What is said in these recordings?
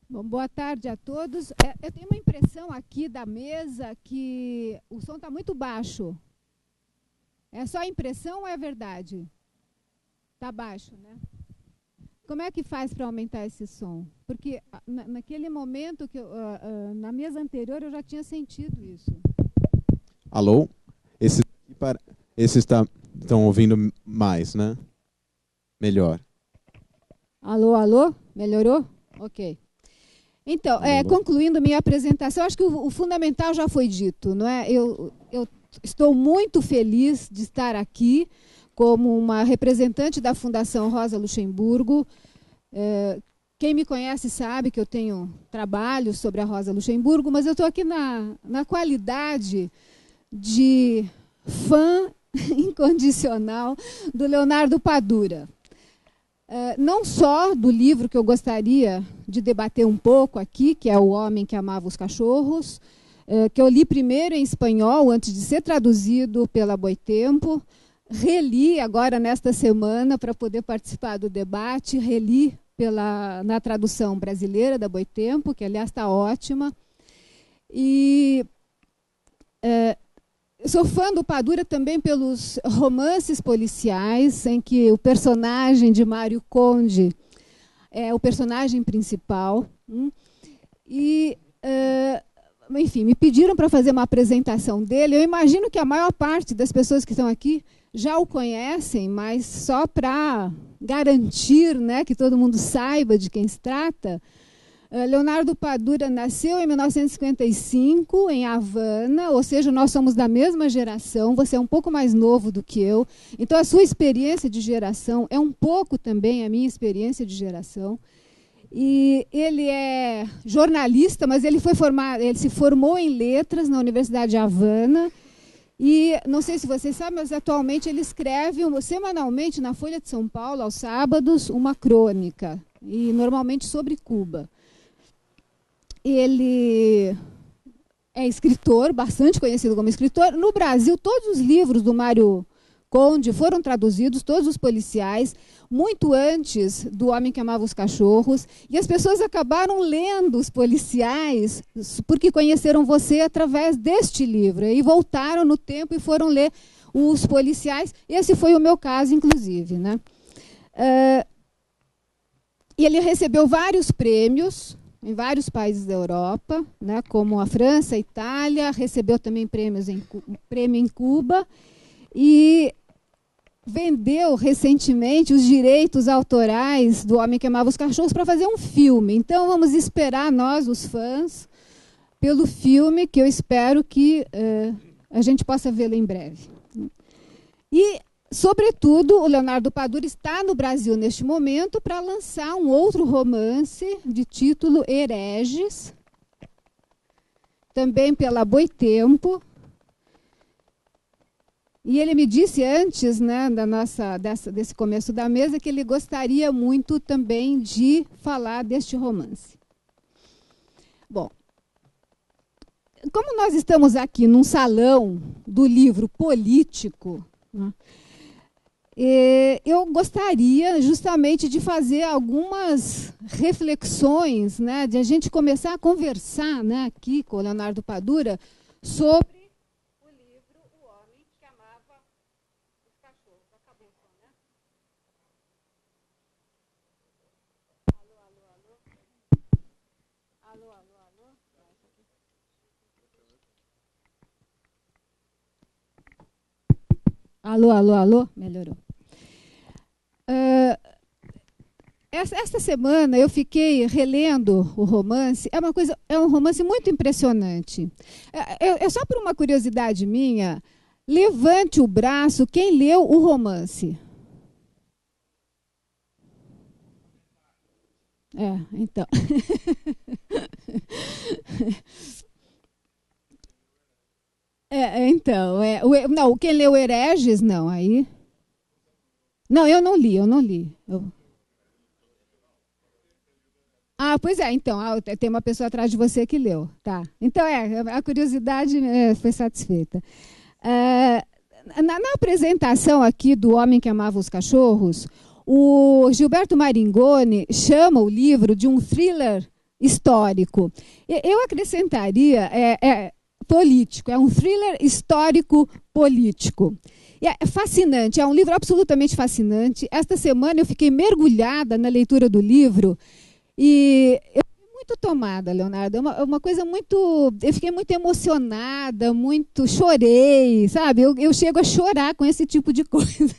Bom, boa tarde a todos. Eu tenho uma impressão aqui da mesa que o som está muito baixo. É só impressão ou é verdade? Está baixo, né? Como é que faz para aumentar esse som? Porque naquele momento, na mesa anterior, eu já tinha sentido isso. Alô? Esses estão ouvindo mais, né? Melhor. Alô, alô? Melhorou? Ok. Então, concluindo minha apresentação, acho que o fundamental já foi dito, não é? Eu estou muito feliz de estar aqui como uma representante da Fundação Rosa Luxemburgo. Quem me conhece sabe que eu tenho trabalho sobre a Rosa Luxemburgo, mas eu estou aqui na qualidade de fã incondicional do Leonardo Padura. Não só do livro que eu gostaria de debater um pouco aqui, que é O Homem que Amava os Cachorros, que eu li primeiro em espanhol, antes de ser traduzido pela Boitempo, reli agora nesta semana para poder participar do debate, reli na tradução brasileira da Boitempo, que aliás está ótima. E sou fã do Padura também pelos romances policiais, em que o personagem de Mário Conde é o personagem principal. E, enfim, me pediram para fazer uma apresentação dele. Eu imagino que a maior parte das pessoas que estão aqui já o conhecem, mas só para garantir, né, que todo mundo saiba de quem se trata, Leonardo Padura nasceu em 1955, em Havana, ou seja, nós somos da mesma geração, você é um pouco mais novo do que eu, então a sua experiência de geração é um pouco também a minha experiência de geração. E ele é jornalista, mas ele se formou em letras na Universidade de Havana, e não sei se vocês sabem, mas atualmente ele escreve semanalmente na Folha de São Paulo, aos sábados, uma crônica, e normalmente sobre Cuba. Ele é escritor, bastante conhecido como escritor. No Brasil, todos os livros do Mário Conde foram traduzidos, todos os policiais, muito antes do Homem que Amava os Cachorros. E as pessoas acabaram lendo os policiais porque conheceram você através deste livro. E voltaram no tempo e foram ler os policiais. Esse foi o meu caso, inclusive, né? E ele recebeu vários prêmios em vários países da Europa, né, como a França, a Itália, recebeu também prêmio em Cuba, e vendeu recentemente os direitos autorais do Homem que Amava os Cachorros para fazer um filme. Então, vamos esperar, nós, os fãs, pelo filme, que eu espero que a gente possa vê-lo em breve. E, sobretudo, o Leonardo Padura está no Brasil neste momento para lançar um outro romance de título Hereges, também pela Boitempo. E ele me disse antes, né, desse começo da mesa, que ele gostaria muito também de falar deste romance. Bom, como nós estamos aqui num salão do livro político, né, eu gostaria justamente de fazer algumas reflexões, né, de a gente começar a conversar, né, aqui com o Leonardo Padura sobre o livro O Homem que Amava os Cachorros. Acabou o som, né? Alô, alô, alô? Alô, alô, alô? Alô, alô, alô? Melhorou. Esta semana eu fiquei relendo o romance. É um romance muito impressionante. Só por uma curiosidade minha, levante o braço quem leu o romance. Então. Não, quem leu Hereges, não, aí. Não, eu não li. Ah, pois é, então, tem uma pessoa atrás de você que leu. Tá. Então, a curiosidade foi satisfeita. Na apresentação aqui do Homem que Amava os Cachorros, o Gilberto Maringoni chama o livro de um thriller histórico. Eu acrescentaria político, é um thriller histórico-político. É fascinante, é um livro absolutamente fascinante. Esta semana eu fiquei mergulhada na leitura do livro e eu fiquei muito tomada, Leonardo. É uma coisa muito... Eu fiquei muito emocionada, chorei, sabe? Eu chego a chorar com esse tipo de coisa.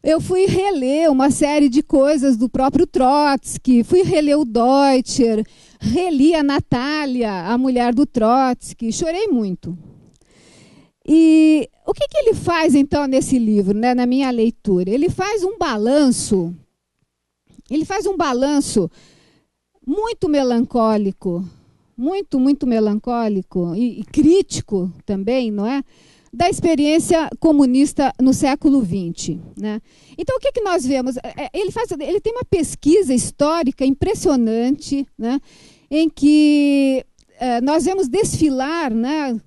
Eu fui reler uma série de coisas do próprio Trotsky, fui reler o Deutscher, reli a Natália, a mulher do Trotsky, chorei muito. E o que ele faz, então, nesse livro, né, na minha leitura? Ele faz um balanço muito melancólico, muito melancólico e crítico também, não é? Da experiência comunista no século XX. Né? Então, o que nós vemos? Ele tem uma pesquisa histórica impressionante, né, em que nós vemos desfilar, né,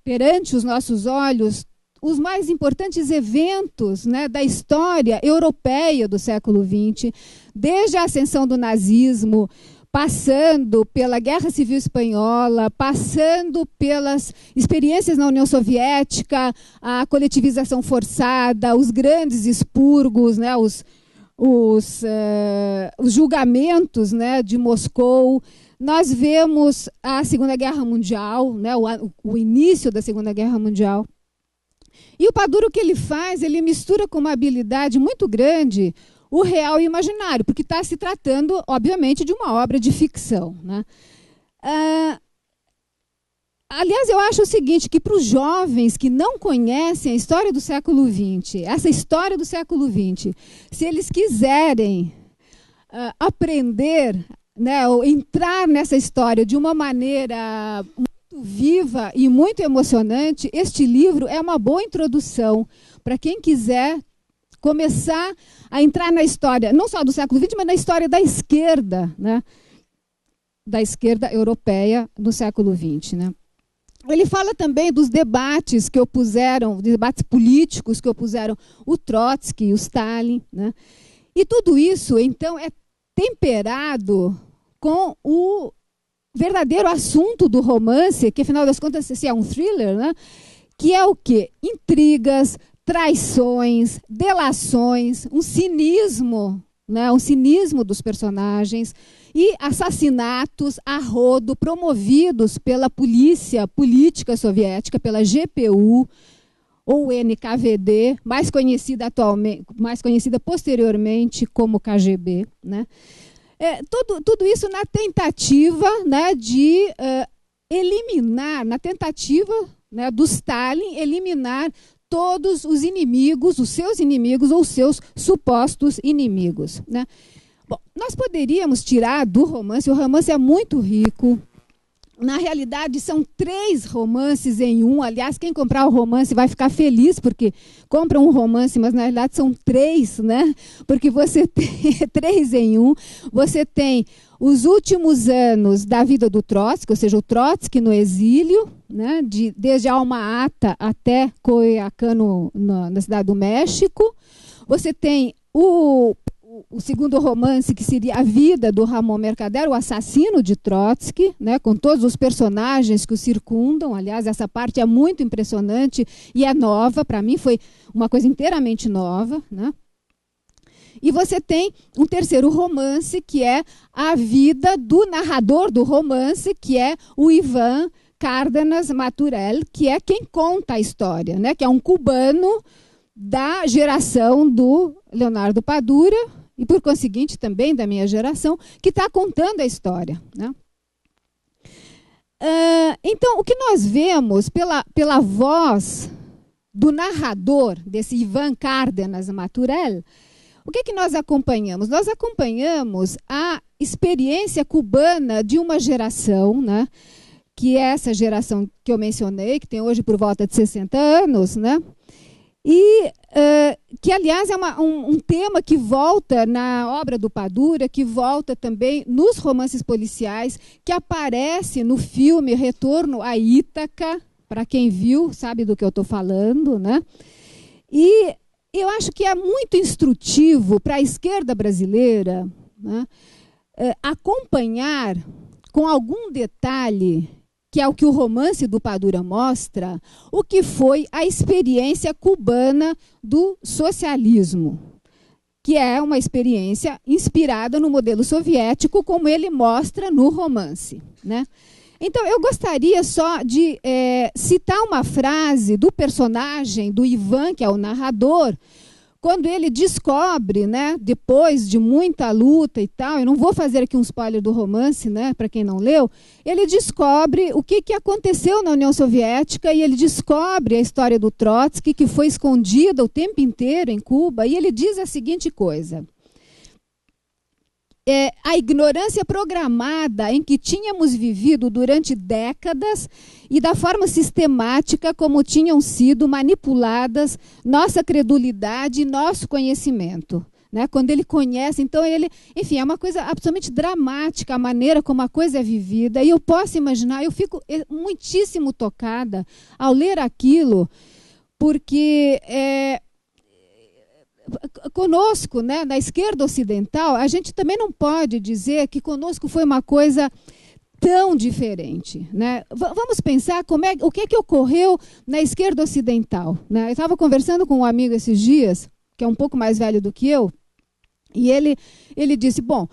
perante os nossos olhos os mais importantes eventos, né, da história europeia do século XX, desde a ascensão do nazismo, passando pela Guerra Civil Espanhola, passando pelas experiências na União Soviética, a coletivização forçada, os grandes expurgos, né, os julgamentos, né, de Moscou. Nós vemos a Segunda Guerra Mundial, né, o início da Segunda Guerra Mundial. E o Padura, o que ele faz? Ele mistura com uma habilidade muito grande o real e o imaginário, porque está se tratando, obviamente, de uma obra de ficção. Né? Aliás, eu acho o seguinte, que para os jovens que não conhecem a história do século XX, essa história do século XX, se eles quiserem aprender, né, ou entrar nessa história de uma maneira muito viva e muito emocionante, este livro é uma boa introdução para quem quiser começar a entrar na história, não só do século XX, mas na história da esquerda, né, da esquerda europeia do século XX. Né. Ele fala também dos debates que opuseram, debates políticos que opuseram o Trotsky e o Stalin. Né. E tudo isso, então, é temperado com o verdadeiro assunto do romance, que, afinal das contas, é um thriller, né? Que é o quê? Intrigas, traições, delações, um cinismo, né? Um cinismo dos personagens e assassinatos a rodo promovidos pela polícia política soviética, pela GPU, ou NKVD, mais conhecida posteriormente como KGB. Né? Tudo isso na tentativa, né, de eliminar, na tentativa, né, do Stalin eliminar todos os inimigos, os seus inimigos ou os seus supostos inimigos. Né? Bom, nós poderíamos tirar do romance, o romance é muito rico. Na realidade, são 3 romances em um. Aliás, quem comprar o romance vai ficar feliz, porque compra um romance, mas na realidade são 3, né? Porque você tem 3 em um. Você tem os últimos anos da vida do Trotsky, ou seja, o Trotsky no exílio, né? Desde Alma-Ata até Coyoacán, na cidade do México. Você tem o segundo romance, que seria a vida do Ramon Mercader, o assassino de Trotsky, né, com todos os personagens que o circundam. Aliás, essa parte é muito impressionante e é nova, para mim foi uma coisa inteiramente nova. Né? E você tem um terceiro romance, que é a vida do narrador do romance, que é o Ivan Cárdenas Maturel, que é quem conta a história, né, que é um cubano da geração do Leonardo Padura, e, por conseguinte, também da minha geração, que está contando a história. Né? Então, o que nós vemos pela voz do narrador, desse Ivan Cárdenas Maturel, o que nós acompanhamos? Nós acompanhamos a experiência cubana de uma geração, né? Que é essa geração que eu mencionei, que tem hoje por volta de 60 anos, né? E que, aliás, é um tema que volta na obra do Padura, que volta também nos romances policiais, que aparece no filme Retorno a Ítaca, para quem viu, sabe do que eu estou falando, né? E eu acho que é muito instrutivo para a esquerda brasileira, né, acompanhar com algum detalhe, que é o que o romance do Padura mostra, o que foi a experiência cubana do socialismo, que é uma experiência inspirada no modelo soviético, como ele mostra no romance, né? Então, eu gostaria só de citar uma frase do personagem, do Ivan, que é o narrador, quando ele descobre, né, depois de muita luta e tal, eu não vou fazer aqui um spoiler do romance, né, para quem não leu, ele descobre o que aconteceu na União Soviética e ele descobre a história do Trotsky, que foi escondida o tempo inteiro em Cuba, e ele diz a seguinte coisa: a ignorância programada em que tínhamos vivido durante décadas e da forma sistemática como tinham sido manipuladas nossa credulidade e nosso conhecimento. Né? Quando ele conhece, então ele... Enfim, é uma coisa absolutamente dramática a maneira como a coisa é vivida. E eu posso imaginar, eu fico muitíssimo tocada ao ler aquilo, porque... conosco, né, na esquerda ocidental, a gente também não pode dizer que conosco foi uma coisa tão diferente. Né? Vamos pensar o que ocorreu na esquerda ocidental. Né? Eu estava conversando com um amigo esses dias, que é um pouco mais velho do que eu, e ele disse, bom,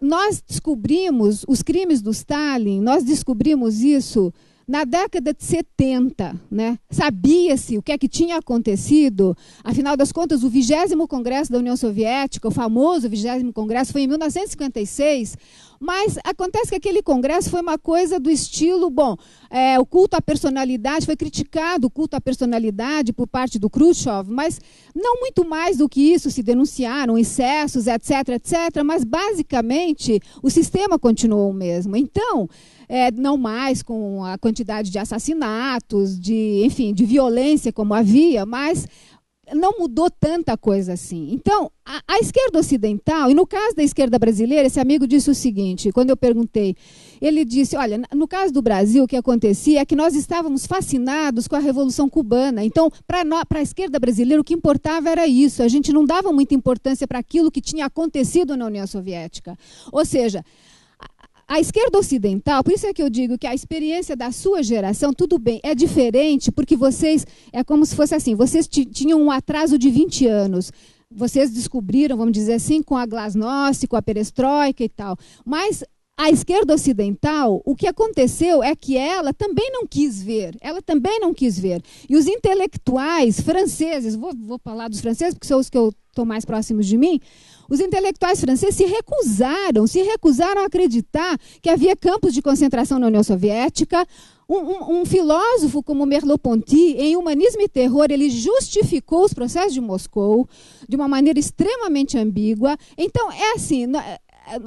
nós descobrimos os crimes do Stalin, nós descobrimos isso na década de 70, né? Sabia-se o que é que tinha acontecido. Afinal das contas, o 20º Congresso da União Soviética, o famoso 20º Congresso, foi em 1956, mas acontece que aquele congresso foi uma coisa do estilo, bom, o culto à personalidade, foi criticado o culto à personalidade por parte do Khrushchev, mas não muito mais do que isso, se denunciaram excessos, etc., etc., mas basicamente o sistema continuou o mesmo. Então, não mais com a quantidade de assassinatos, enfim, de violência como havia, mas não mudou tanta coisa assim. Então, a esquerda ocidental, e no caso da esquerda brasileira, esse amigo disse o seguinte, quando eu perguntei, ele disse, olha, no caso do Brasil, o que acontecia é que nós estávamos fascinados com a Revolução Cubana. Então, para a esquerda brasileira, o que importava era isso. A gente não dava muita importância para aquilo que tinha acontecido na União Soviética. Ou seja, a esquerda ocidental, por isso é que eu digo que a experiência da sua geração, tudo bem, é diferente, porque vocês, é como se fosse assim, vocês tinham um atraso de 20 anos. Vocês descobriram, vamos dizer assim, com a Glasnost, com a perestroika e tal. Mas a esquerda ocidental, o que aconteceu é que ela também não quis ver. Ela também não quis ver. E os intelectuais franceses, vou falar dos franceses, porque são os que estão mais próximos de mim, os intelectuais franceses se recusaram a acreditar que havia campos de concentração na União Soviética. Um filósofo como Merleau-Ponty, em Humanismo e Terror, ele justificou os processos de Moscou de uma maneira extremamente ambígua. Então, é assim,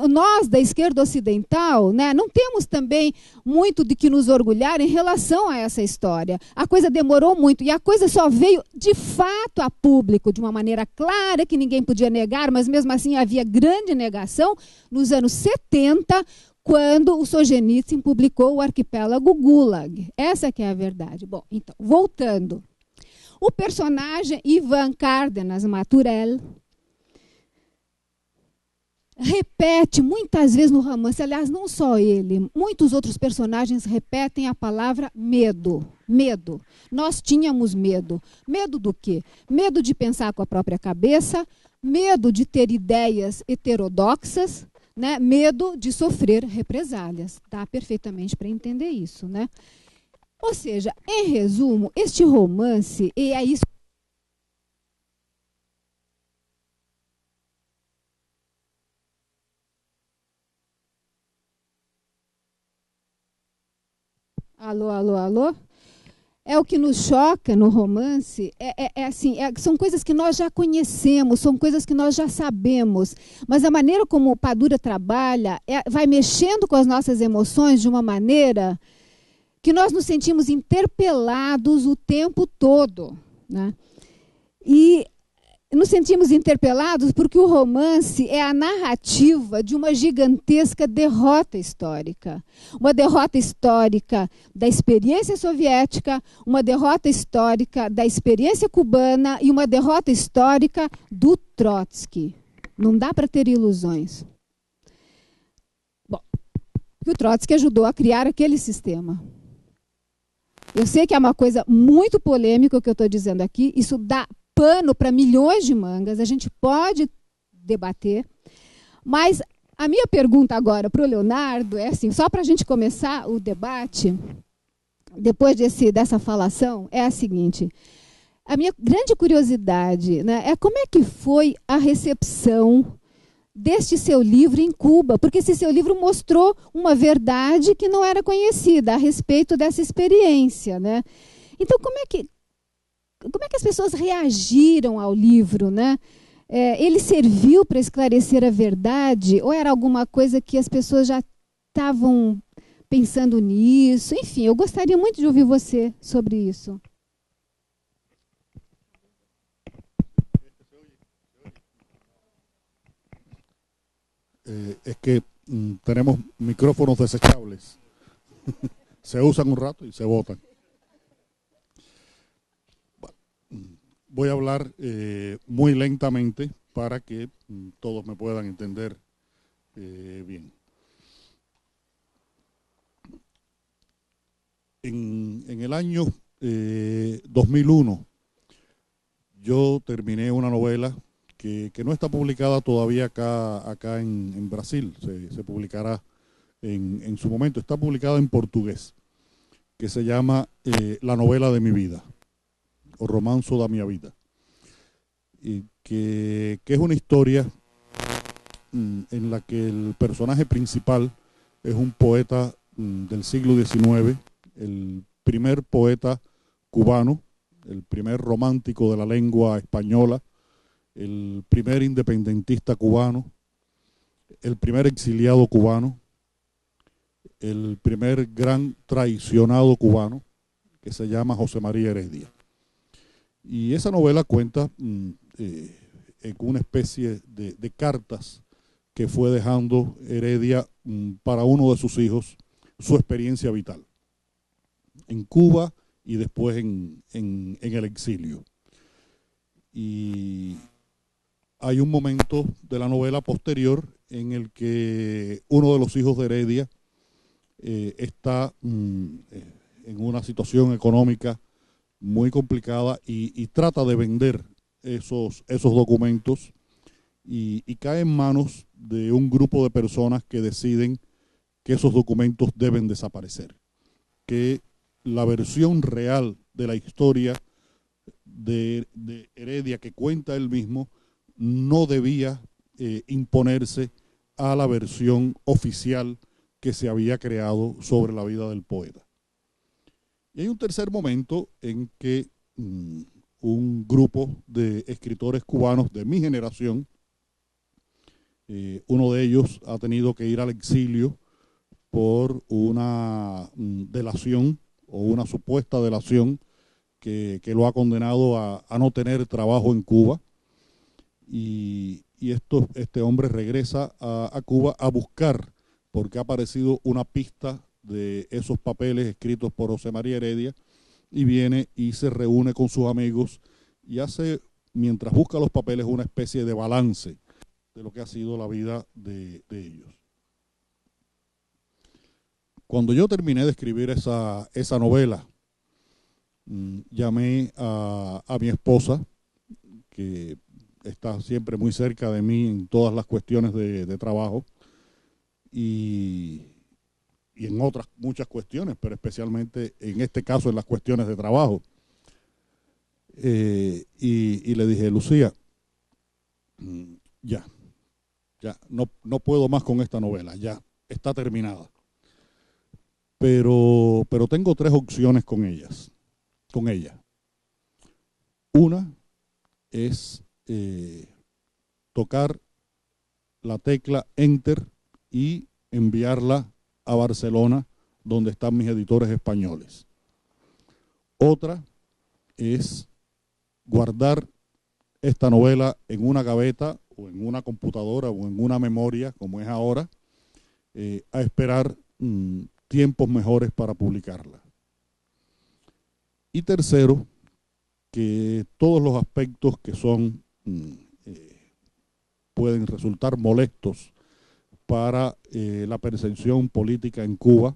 nós da esquerda ocidental, né, não temos também muito de que nos orgulhar em relação a essa história. A coisa demorou muito e a coisa só veio de fato a público de uma maneira clara que ninguém podia negar, mas mesmo assim havia grande negação nos anos 70, quando o Solzhenitsyn publicou o Arquipélago Gulag. Essa que é a verdade. Bom, então, voltando. O personagem Ivan Cárdenas Maturel repete muitas vezes no romance, aliás, não só ele, muitos outros personagens repetem a palavra medo. Medo. Nós tínhamos medo. Medo do quê? Medo de pensar com a própria cabeça, medo de ter ideias heterodoxas, né? Medo de sofrer represálias. Dá perfeitamente para entender isso, né? Ou seja, em resumo, este romance, e é isso. Alô, alô, alô? É o que nos choca no romance, são coisas que nós já conhecemos, são coisas que nós já sabemos, mas a maneira como o Padura trabalha vai mexendo com as nossas emoções de uma maneira que nós nos sentimos interpelados o tempo todo. Né? E nos sentimos interpelados porque o romance é a narrativa de uma gigantesca derrota histórica. Uma derrota histórica da experiência soviética, uma derrota histórica da experiência cubana e uma derrota histórica do Trotsky. Não dá para ter ilusões. Bom, o Trotsky ajudou a criar aquele sistema. Eu sei que é uma coisa muito polêmica o que eu estou dizendo aqui, isso dá pano para milhões de mangas, a gente pode debater, mas a minha pergunta agora para o Leonardo é assim, só para a gente começar o debate, depois dessa falação, é a seguinte: a minha grande curiosidade, né, é como é que foi a recepção deste seu livro em Cuba, porque esse seu livro mostrou uma verdade que não era conhecida a respeito dessa experiência, né? Então, como é que as pessoas reagiram ao livro, né? Ele serviu para esclarecer a verdade ou era alguma coisa que as pessoas já estavam pensando nisso? Enfim, eu gostaria muito de ouvir você sobre isso. Es que tenemos micrófonos desechables. Se usan un rato y se botan. Voy a hablar muy lentamente para que todos me puedan entender bien. En el año 2001 yo terminé una novela que no está publicada todavía acá en Brasil, se publicará en su momento, está publicada en portugués, que se llama La novela de mi vida, o Romanzo da minha vida, y que es una historia en la que el personaje principal es un poeta del siglo XIX, el primer poeta cubano, el primer romántico de la lengua española, el primer independentista cubano, el primer exiliado cubano, el primer gran traicionado cubano, que se llama José María Heredia. Y esa novela cuenta en una especie de cartas que fue dejando Heredia para uno de sus hijos, su experiencia vital en Cuba y después en el exilio. Y hay un momento de la novela posterior en el que uno de los hijos de Heredia está en una situación económica muy complicada y trata de vender esos documentos y cae en manos de un grupo de personas que deciden que esos documentos deben desaparecer, que la versión real de la historia de Heredia que cuenta él mismo no debía imponerse a la versión oficial que se había creado sobre la vida del poeta. Y hay un tercer momento en que un grupo de escritores cubanos de mi generación, uno de ellos ha tenido que ir al exilio por una delación o una supuesta delación que lo ha condenado a no tener trabajo en Cuba. Y este hombre regresa a Cuba a buscar, porque ha aparecido una pista de esos papeles escritos por José María Heredia, y viene y se reúne con sus amigos y hace, mientras busca los papeles, una especie de balance de lo que ha sido la vida de ellos. Cuando yo terminé de escribir esa novela, llamé a mi esposa, que está siempre muy cerca de mí en todas las cuestiones de trabajo y en otras muchas cuestiones, pero especialmente en este caso en las cuestiones de trabajo. Y le dije, Lucía, ya, no puedo más con esta novela, ya está terminada. Pero tengo tres opciones con ella. Una es tocar la tecla Enter y enviarla a Barcelona, donde están mis editores españoles. Otra es guardar esta novela en una gaveta o en una computadora o en una memoria, como es ahora, a esperar tiempos mejores para publicarla. Y tercero, que todos los aspectos que son pueden resultar molestos para la percepción política en Cuba,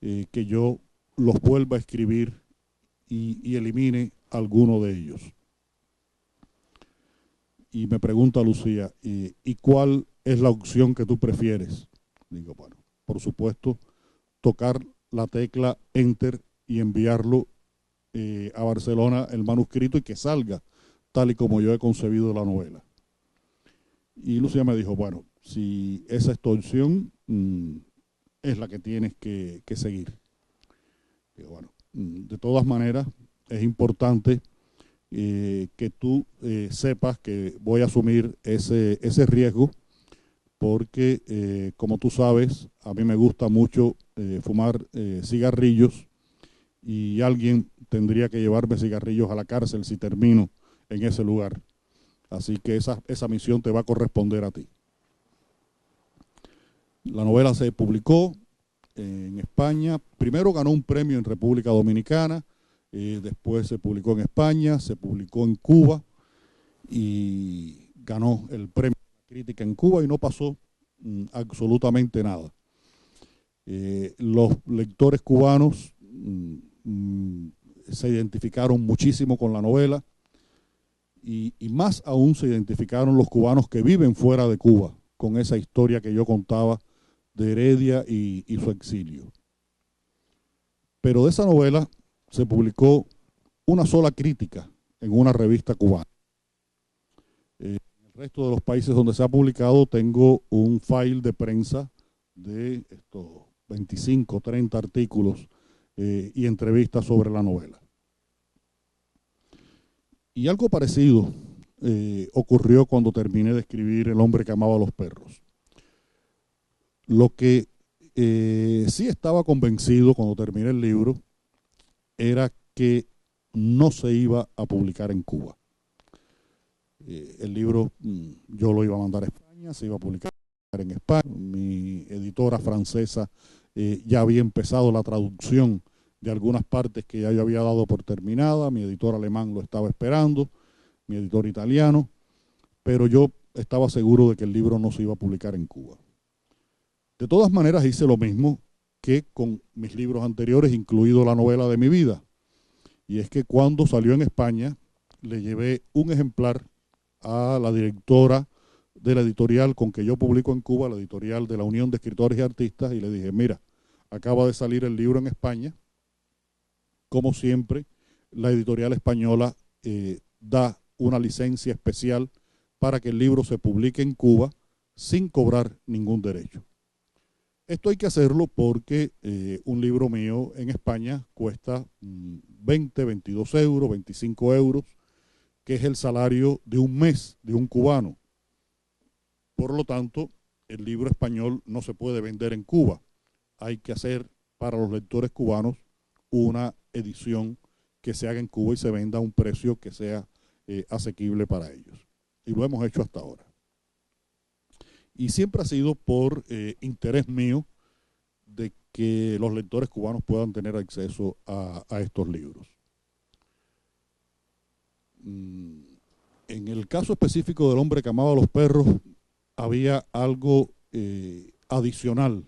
que yo los vuelva a escribir y elimine alguno de ellos. Y me pregunta Lucía, ¿y cuál es la opción que tú prefieres? Digo, bueno, por supuesto, tocar la tecla Enter y enviarlo a Barcelona el manuscrito y que salga tal y como yo he concebido la novela. Y Lucía me dijo, bueno, si esa es tu opción, es la que tienes que seguir. Y bueno, de todas maneras, es importante que tú sepas que voy a asumir ese riesgo porque, como tú sabes, a mí me gusta mucho fumar cigarrillos y alguien tendría que llevarme cigarrillos a la cárcel si termino en ese lugar. Así que esa misión te va a corresponder a ti. La novela se publicó en España. Primero ganó un premio en República Dominicana, después se publicó en España, se publicó en Cuba y ganó el premio de la crítica en Cuba y no pasó absolutamente nada. Los lectores cubanos se identificaron muchísimo con la novela y más aún se identificaron los cubanos que viven fuera de Cuba con esa historia que yo contaba de Heredia y su exilio. Pero de esa novela se publicó una sola crítica en una revista cubana. En el resto de los países donde se ha publicado tengo un file de prensa de estos 25, 30 artículos y entrevistas sobre la novela. Y algo parecido ocurrió cuando terminé de escribir El hombre que amaba a los perros. Lo que sí estaba convencido cuando terminé el libro era que no se iba a publicar en Cuba. El libro yo lo iba a mandar a España, se iba a publicar en España. Mi editora francesa ya había empezado la traducción de algunas partes que ya yo había dado por terminada. Mi editor alemán lo estaba esperando, mi editor italiano, pero yo estaba seguro de que el libro no se iba a publicar en Cuba. De todas maneras hice lo mismo que con mis libros anteriores, incluido la novela de mi vida. Y es que cuando salió en España, le llevé un ejemplar a la directora de la editorial con que yo publico en Cuba, la editorial de la Unión de Escritores y Artistas, y le dije, mira, acaba de salir el libro en España. Como siempre, la editorial española da una licencia especial para que el libro se publique en Cuba sin cobrar ningún derecho. Esto hay que hacerlo porque un libro mío en España cuesta 20, 22 euros, 25 euros, que es el salario de un mes de un cubano. Por lo tanto, el libro español no se puede vender en Cuba. Hay que hacer para los lectores cubanos una edición que se haga en Cuba y se venda a un precio que sea asequible para ellos. Y lo hemos hecho hasta ahora. Y siempre ha sido por interés mío de que los lectores cubanos puedan tener acceso a estos libros. En el caso específico del hombre que amaba a los perros, había algo adicional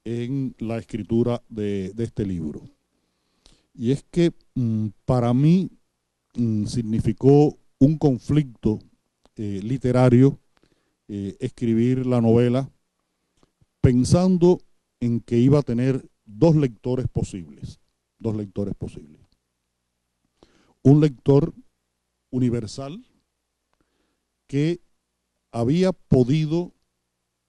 en la escritura de este libro. Y es que para mí significó un conflicto literario escribir la novela pensando en que iba a tener dos lectores posibles. Un lector universal que había podido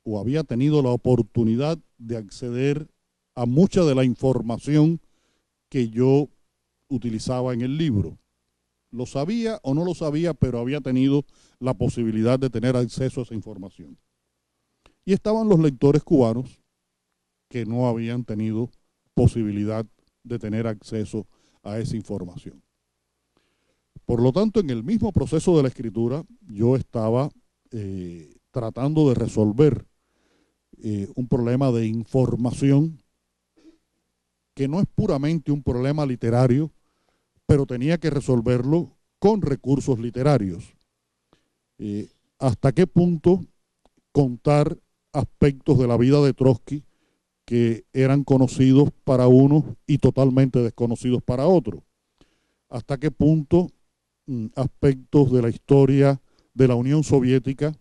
o había tenido la oportunidad de acceder a mucha de la información que yo utilizaba en el libro. Lo sabía o no lo sabía, pero había tenido la posibilidad de tener acceso a esa información. Y estaban los lectores cubanos que no habían tenido posibilidad de tener acceso a esa información. Por lo tanto, en el mismo proceso de la escritura, yo estaba tratando de resolver un problema de información que no es puramente un problema literario, pero tenía que resolverlo con recursos literarios. ¿Hasta qué punto contar aspectos de la vida de Trotsky que eran conocidos para unos y totalmente desconocidos para otros? ¿Hasta qué punto aspectos de la historia de la Unión Soviética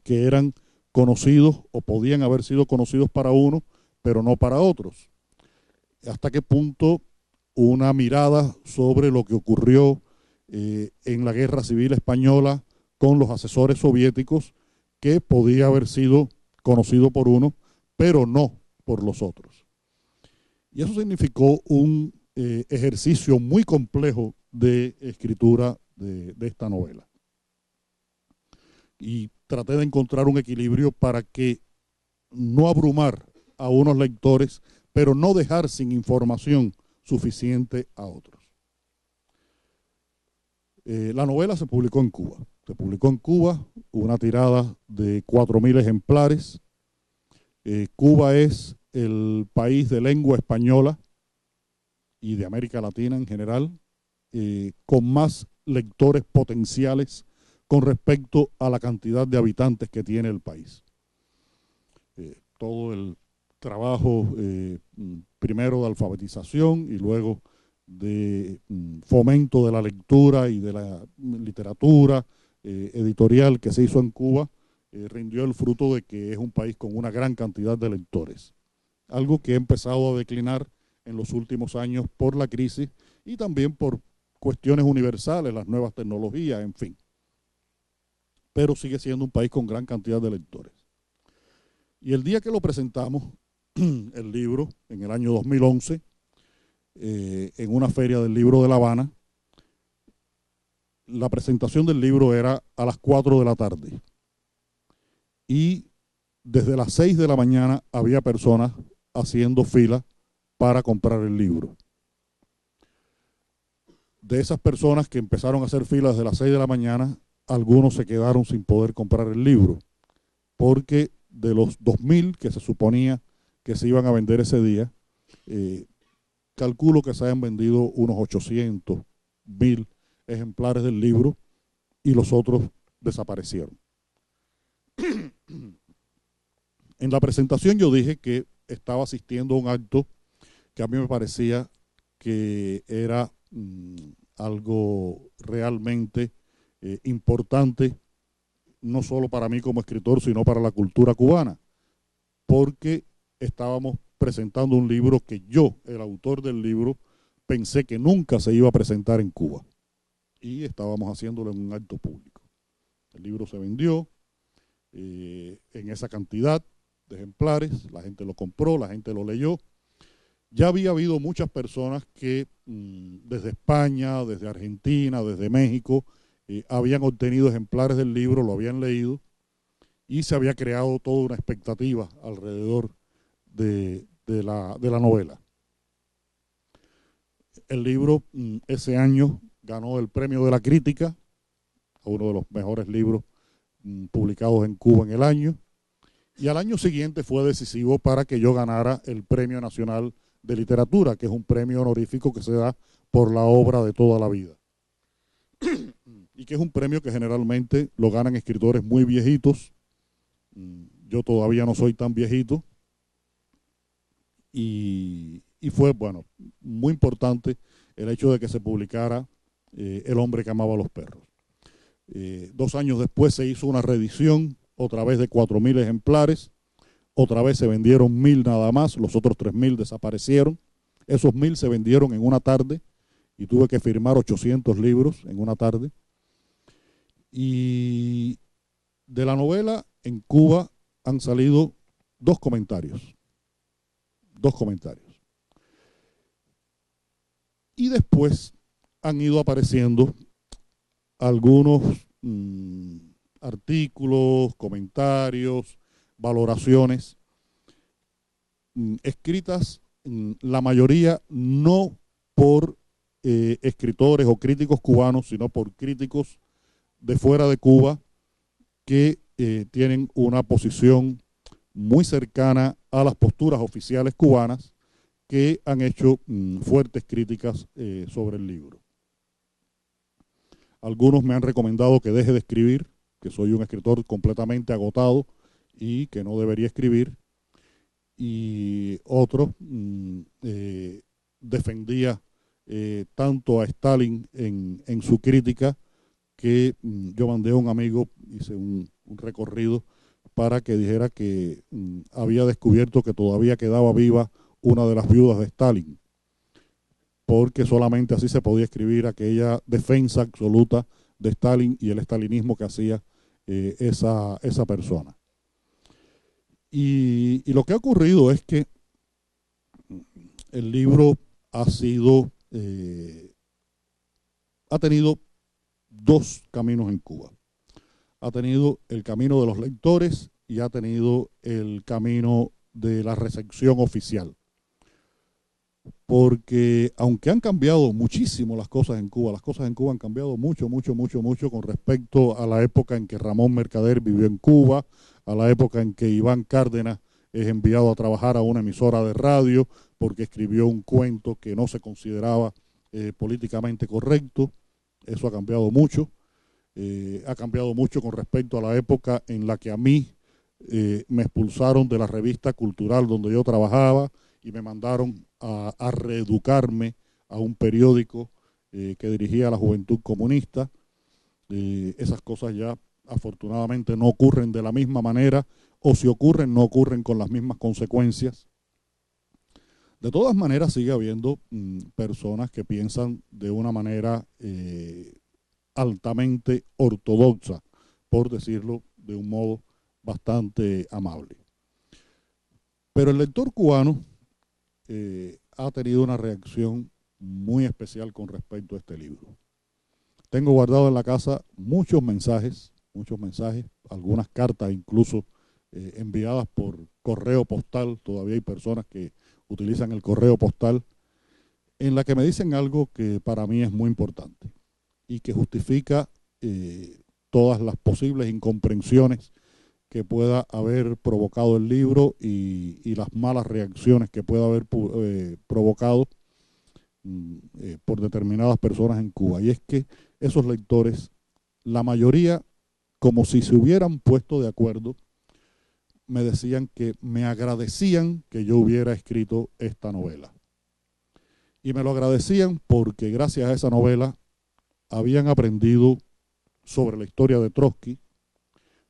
que eran conocidos o podían haber sido conocidos para unos, pero no para otros? ¿Hasta qué punto una mirada sobre lo que ocurrió en la Guerra Civil Española con los asesores soviéticos, que podía haber sido conocido por uno, pero no por los otros? Y eso significó un ejercicio muy complejo de escritura de esta novela. Y traté de encontrar un equilibrio para que no abrumar a unos lectores, pero no dejar sin información suficiente a otros. La novela se publicó en Cuba. Se publicó en Cuba una tirada de 4.000 ejemplares. Cuba es el país de lengua española y de América Latina en general con más lectores potenciales con respecto a la cantidad de habitantes que tiene el país. Todo el trabajo primero de alfabetización y luego de fomento de la lectura y de la literatura editorial que se hizo en Cuba rindió el fruto de que es un país con una gran cantidad de lectores. Algo que ha empezado a declinar en los últimos años por la crisis y también por cuestiones universales, las nuevas tecnologías, en fin. Pero sigue siendo un país con gran cantidad de lectores. Y el día que lo presentamos, el libro, en el año 2011, en una feria del libro de La Habana, la presentación del libro era a las 4 de la tarde. Y desde las 6 de la mañana había personas haciendo fila para comprar el libro. De esas personas que empezaron a hacer filas desde las 6 de la mañana, algunos se quedaron sin poder comprar el libro, porque de los 2.000 que se suponía que se iban a vender ese día, calculo que se hayan vendido unos 800.000 ejemplares del libro y los otros desaparecieron. En la presentación yo dije que estaba asistiendo a un acto que a mí me parecía que era algo realmente importante, no solo para mí como escritor, sino para la cultura cubana, porque estábamos presentando un libro que yo, el autor del libro, pensé que nunca se iba a presentar en Cuba. Y estábamos haciéndolo en un acto público. El libro se vendió en esa cantidad de ejemplares, la gente lo compró, la gente lo leyó. Ya había habido muchas personas que desde España, desde Argentina, desde México, habían obtenido ejemplares del libro, lo habían leído, y se había creado toda una expectativa alrededor de la novela. El libro ese año ganó el premio de la crítica, a uno de los mejores libros publicados en Cuba en el año, y al año siguiente fue decisivo para que yo ganara el Premio Nacional de Literatura, que es un premio honorífico que se da por la obra de toda la vida. Y que es un premio que generalmente lo ganan escritores muy viejitos. Yo todavía no soy tan viejito. Y fue, bueno, muy importante el hecho de que se publicara El hombre que amaba a los perros. 2 años después se hizo una reedición, otra vez de 4.000 ejemplares. Otra vez se vendieron 1.000 nada más, los otros 3.000 desaparecieron. Esos 1.000 se vendieron en una tarde y tuve que firmar 800 libros en una tarde. Y de la novela en Cuba han salido 2 comentarios. 2 comentarios. Y después han ido apareciendo algunos artículos, comentarios, valoraciones escritas, la mayoría no por escritores o críticos cubanos, sino por críticos de fuera de Cuba que tienen una posición muy cercana a las posturas oficiales cubanas, que han hecho fuertes críticas sobre el libro. Algunos me han recomendado que deje de escribir, que soy un escritor completamente agotado y que no debería escribir. Y otros defendía tanto a Stalin en su crítica, que yo mandé a un amigo, hice un recorrido para que dijera que había descubierto que todavía quedaba viva una de las viudas de Stalin, porque solamente así se podía escribir aquella defensa absoluta de Stalin y el stalinismo que hacía esa persona. Y lo que ha ocurrido es que el libro ha tenido dos caminos en Cuba. Ha tenido el camino de los lectores y ha tenido el camino de la recepción oficial. Porque aunque han cambiado muchísimo las cosas en Cuba han cambiado mucho con respecto a la época en que Ramón Mercader vivió en Cuba, a la época en que Iván Cárdenas es enviado a trabajar a una emisora de radio porque escribió un cuento que no se consideraba políticamente correcto. Eso ha cambiado mucho. Ha cambiado mucho con respecto a la época en la que a mí me expulsaron de la revista cultural donde yo trabajaba y me mandaron a reeducarme a un periódico que dirigía a la Juventud Comunista. Esas cosas ya afortunadamente no ocurren de la misma manera, o si ocurren, no ocurren con las mismas consecuencias. De todas maneras, sigue habiendo personas que piensan de una manera altamente ortodoxa, por decirlo de un modo bastante amable. Pero el lector cubano ha tenido una reacción muy especial con respecto a este libro. Tengo guardado en la casa muchos mensajes, algunas cartas incluso enviadas por correo postal. Todavía hay personas que utilizan el correo postal, en la que me dicen algo que para mí es muy importante y que justifica todas las posibles incomprensiones que pueda haber provocado el libro y las malas reacciones que pueda haber provocado por determinadas personas en Cuba. Y es que esos lectores, la mayoría, como si se hubieran puesto de acuerdo, me decían que me agradecían que yo hubiera escrito esta novela. Y me lo agradecían porque gracias a esa novela habían aprendido sobre la historia de Trotsky,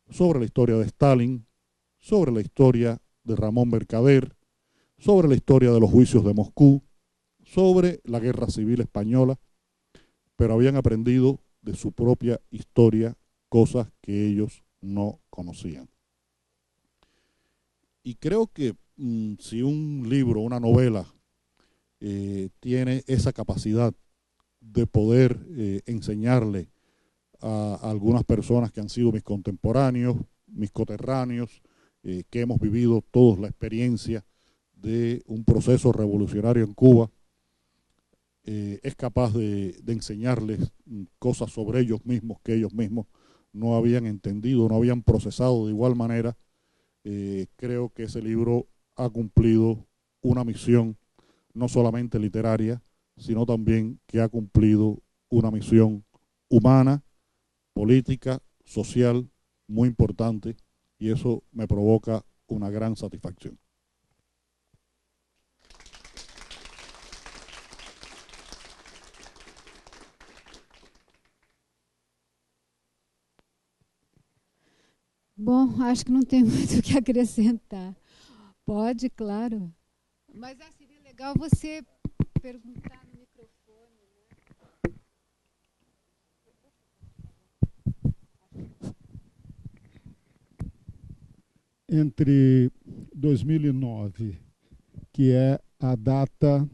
sobre la historia de Stalin, sobre la historia de Ramón Mercader, sobre la historia de los juicios de Moscú, sobre la Guerra Civil Española, pero habían aprendido de su propia historia cosas que ellos no conocían. Y creo que si un libro, una novela, tiene esa capacidad de poder enseñarle a algunas personas que han sido mis contemporáneos, mis coterráneos, que hemos vivido todos la experiencia de un proceso revolucionario en Cuba, es capaz de enseñarles cosas sobre ellos mismos que ellos mismos no habían entendido, no habían procesado de igual manera. Creo que ese libro ha cumplido una misión no solamente literaria, sino también que ha cumplido una misión humana, política, social, muy importante, y eso me provoca una gran satisfacción. Bom, acho que não tem muito o que acrescentar. Pode, claro. Mas seria legal você perguntar no microfone, né? Entre 2009, que é a data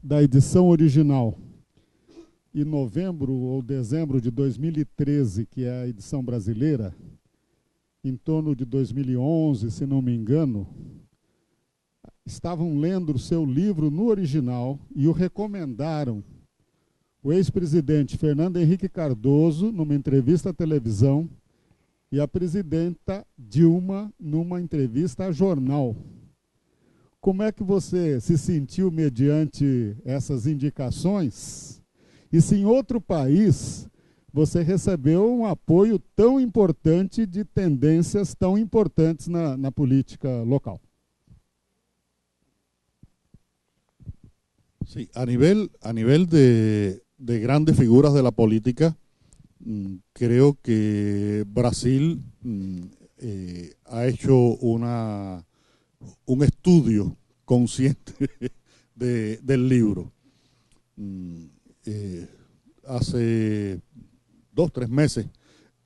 da edição original, e novembro ou dezembro de 2013, que é a edição brasileira, em torno de 2011, se não me engano, estavam lendo o seu livro no original e o recomendaram. O ex-presidente Fernando Henrique Cardoso, numa entrevista à televisão, e a presidenta Dilma, numa entrevista a jornal. Como é que você se sentiu mediante essas indicações? E se em outro país você recebeu um apoio tão importante de tendências tão importantes na política local? Sí, a nivel de grandes figuras de la política, creo que Brasil ha hecho un estudio consciente del libro. Hace 2 o 3 meses,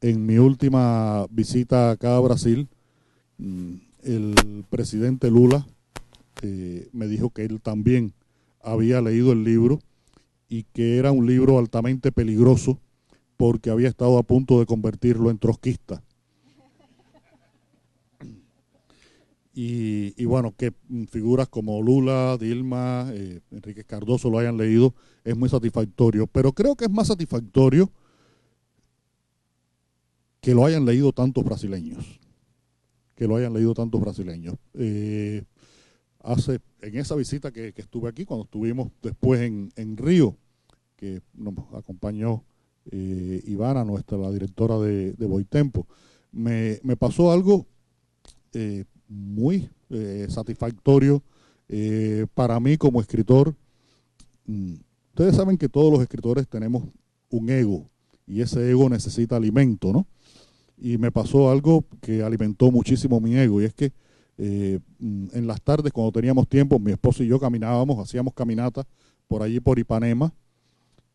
en mi última visita acá a Brasil, el presidente Lula me dijo que él también había leído el libro y que era un libro altamente peligroso porque había estado a punto de convertirlo en trotskista. Y bueno, que figuras como Lula, Dilma, Enrique Cardoso lo hayan leído es muy satisfactorio, pero creo que es más satisfactorio que lo hayan leído tantos brasileños, en esa visita que estuve aquí, cuando estuvimos después en Río, que nos acompañó Ivana, la directora de Boitempo, me pasó algo muy satisfactorio para mí como escritor. Ustedes saben que todos los escritores tenemos un ego y ese ego necesita alimento, ¿no? Y me pasó algo que alimentó muchísimo mi ego, y es que en las tardes, cuando teníamos tiempo, mi esposo y yo hacíamos caminatas por allí por Ipanema,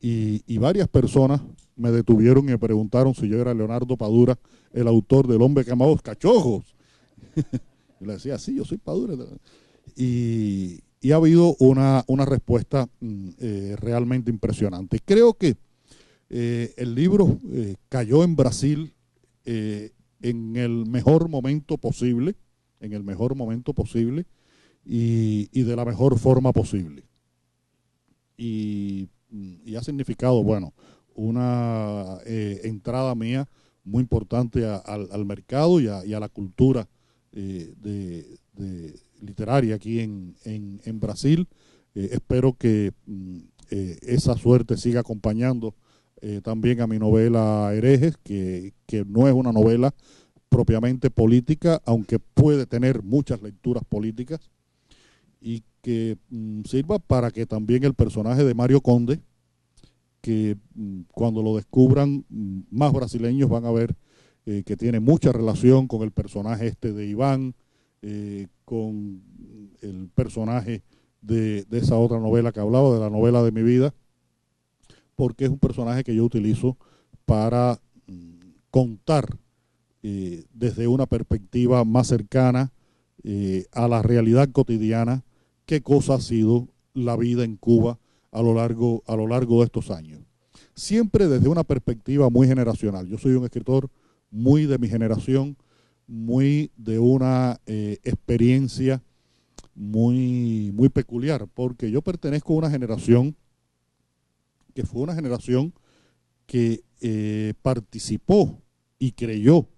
y varias personas me detuvieron y me preguntaron si yo era Leonardo Padura, el autor del Hombre que amaba los cachorros. Y le decía, sí, yo soy Padura. Y ha habido una respuesta realmente impresionante. Y creo que el libro cayó en Brasil en el mejor momento posible, y de la mejor forma posible. Y ha significado, bueno, una entrada mía muy importante al mercado y a la cultura literaria aquí en Brasil. Espero que esa suerte siga acompañando también a mi novela Herejes, que no es una novela propiamente política, aunque puede tener muchas lecturas políticas, y que sirva para que también el personaje de Mario Conde, que cuando lo descubran más brasileños van a ver que tiene mucha relación con el personaje de Iván, con el personaje de esa otra novela que hablaba, de la novela de mi vida, porque es un personaje que yo utilizo para contar desde una perspectiva más cercana a la realidad cotidiana qué cosa ha sido la vida en Cuba a lo largo de estos años. Siempre desde una perspectiva muy generacional. Yo soy un escritor muy de mi generación, muy de una experiencia muy peculiar, porque yo pertenezco a una generación que fue una generación que participó y creyó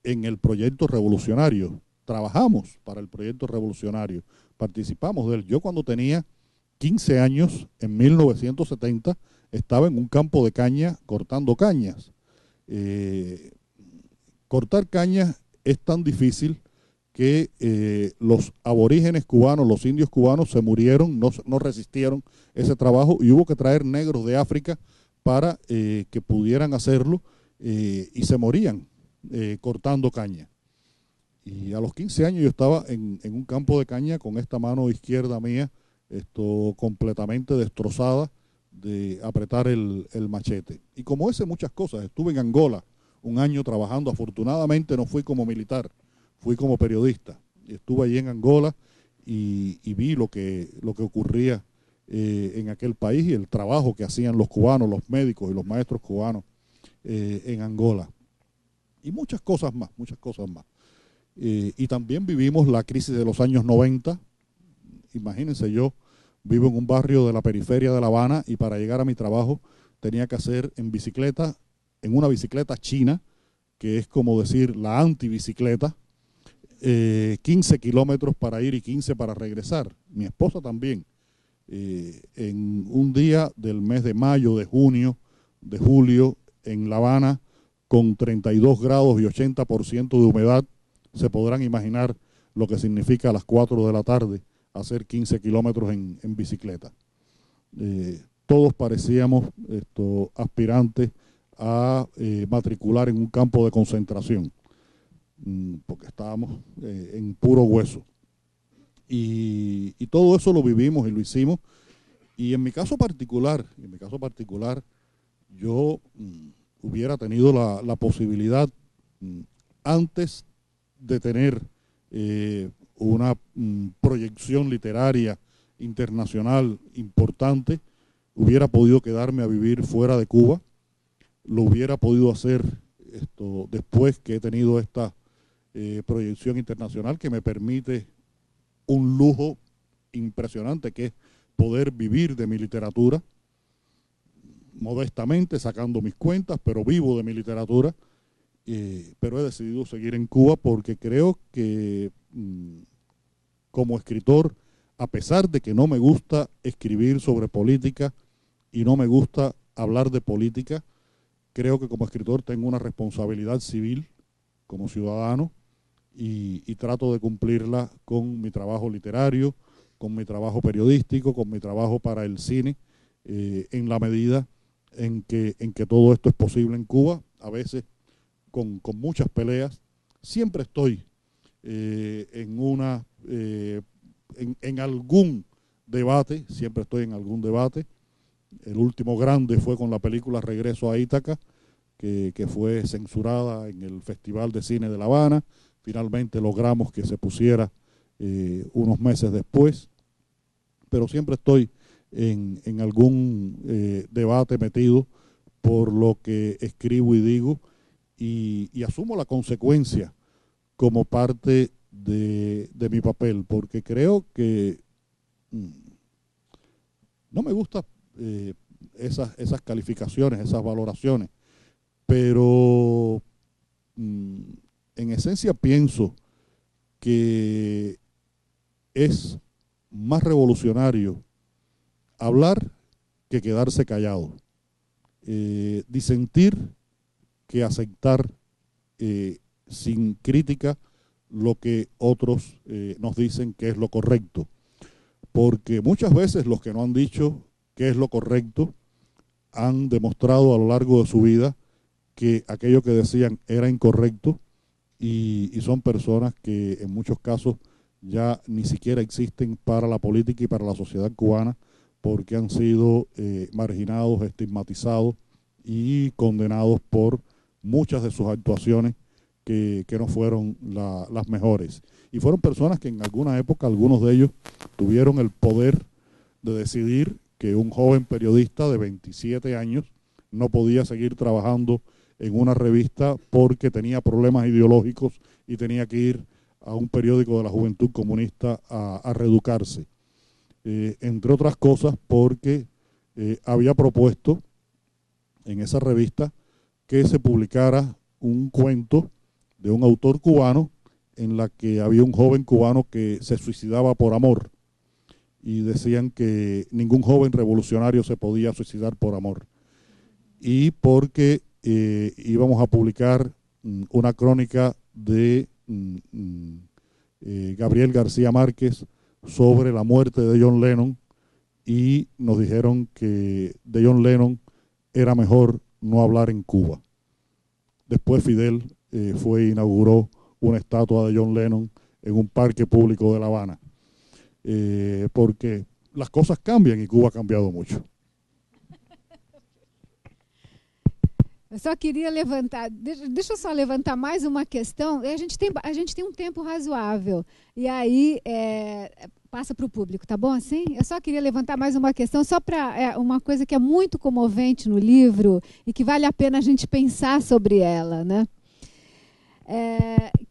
en el proyecto revolucionario. Trabajamos para el proyecto revolucionario, participamos de él. Yo cuando tenía 15 años, en 1970, estaba en un campo de caña cortando cañas. Cortar cañas es tan difícil que los aborígenes cubanos, los indios cubanos se murieron, no resistieron ese trabajo, y hubo que traer negros de África para que pudieran hacerlo, y se morían cortando caña. Y a los 15 años yo estaba en un campo de caña con esta mano izquierda mía completamente destrozada de apretar el machete. Y como muchas cosas. Estuve en Angola un año trabajando. Afortunadamente no fui como militar, fui como periodista. Y estuve allí en Angola y vi lo que ocurría en aquel país y el trabajo que hacían los cubanos, los médicos y los maestros cubanos en Angola. Y muchas cosas más. Y también vivimos la crisis de los años 90, imagínense, yo vivo en un barrio de la periferia de La Habana y para llegar a mi trabajo tenía que hacer en bicicleta, en una bicicleta china, que es como decir la antibicicleta, 15 kilómetros para ir y 15 para regresar. Mi esposa también. En un día del mes de mayo, de junio, de julio, en La Habana, con 32 grados y 80% de humedad, se podrán imaginar lo que significa a las 4 de la tarde hacer 15 kilómetros en bicicleta. Todos parecíamos aspirantes a matricular en un campo de concentración, porque estábamos en puro hueso. Y todo eso lo vivimos y lo hicimos. Y en mi caso particular, yo hubiera tenido la posibilidad, antes de tener una proyección literaria internacional importante, hubiera podido quedarme a vivir fuera de Cuba. Lo hubiera podido hacer después que he tenido esta proyección internacional que me permite un lujo impresionante, que es poder vivir de mi literatura, modestamente, sacando mis cuentas, pero vivo de mi literatura. Pero he decidido seguir en Cuba porque creo que como escritor, a pesar de que no me gusta escribir sobre política y no me gusta hablar de política, creo que como escritor tengo una responsabilidad civil como ciudadano y trato de cumplirla con mi trabajo literario, con mi trabajo periodístico, con mi trabajo para el cine, en la medida en que todo esto es posible en Cuba, a veces con muchas peleas. Siempre estoy en algún debate, siempre estoy en algún debate. El último grande fue con la película Regreso a Ítaca, que fue censurada en el Festival de Cine de La Habana. Finalmente logramos que se pusiera unos meses después, pero siempre estoy en algún debate metido por lo que escribo y digo, y asumo la consecuencia como parte de mi papel, porque creo que no me gustan esas calificaciones, esas valoraciones, pero en esencia pienso que es más revolucionario hablar que quedarse callado, disentir que aceptar sin crítica lo que otros nos dicen que es lo correcto, porque muchas veces los que no han dicho qué es lo correcto han demostrado a lo largo de su vida que aquello que decían era incorrecto, y son personas que en muchos casos ya ni siquiera existen para la política y para la sociedad cubana, porque han sido marginados, estigmatizados y condenados por muchas de sus actuaciones que no fueron las mejores. Y fueron personas que en alguna época, algunos de ellos, tuvieron el poder de decidir que un joven periodista de 27 años no podía seguir trabajando en una revista porque tenía problemas ideológicos y tenía que ir a un periódico de la Juventud Comunista a reeducarse. Entre otras cosas porque había propuesto en esa revista que se publicara un cuento de un autor cubano en la que había un joven cubano que se suicidaba por amor, y decían que ningún joven revolucionario se podía suicidar por amor, y porque íbamos a publicar una crónica de Gabriel García Márquez sobre la muerte de John Lennon, y nos dijeron que de John Lennon era mejor no hablar en Cuba. Después Fidel fue e inauguró una estatua de John Lennon en un parque público de La Habana, porque las cosas cambian y Cuba ha cambiado mucho. Eu só queria levantar, deixa eu só levantar mais uma questão. A gente tem um tempo razoável, e aí passa para o público, tá bom assim? Eu só queria levantar mais uma questão, só para uma coisa que é muito comovente no livro e que vale a pena a gente pensar sobre ela, né?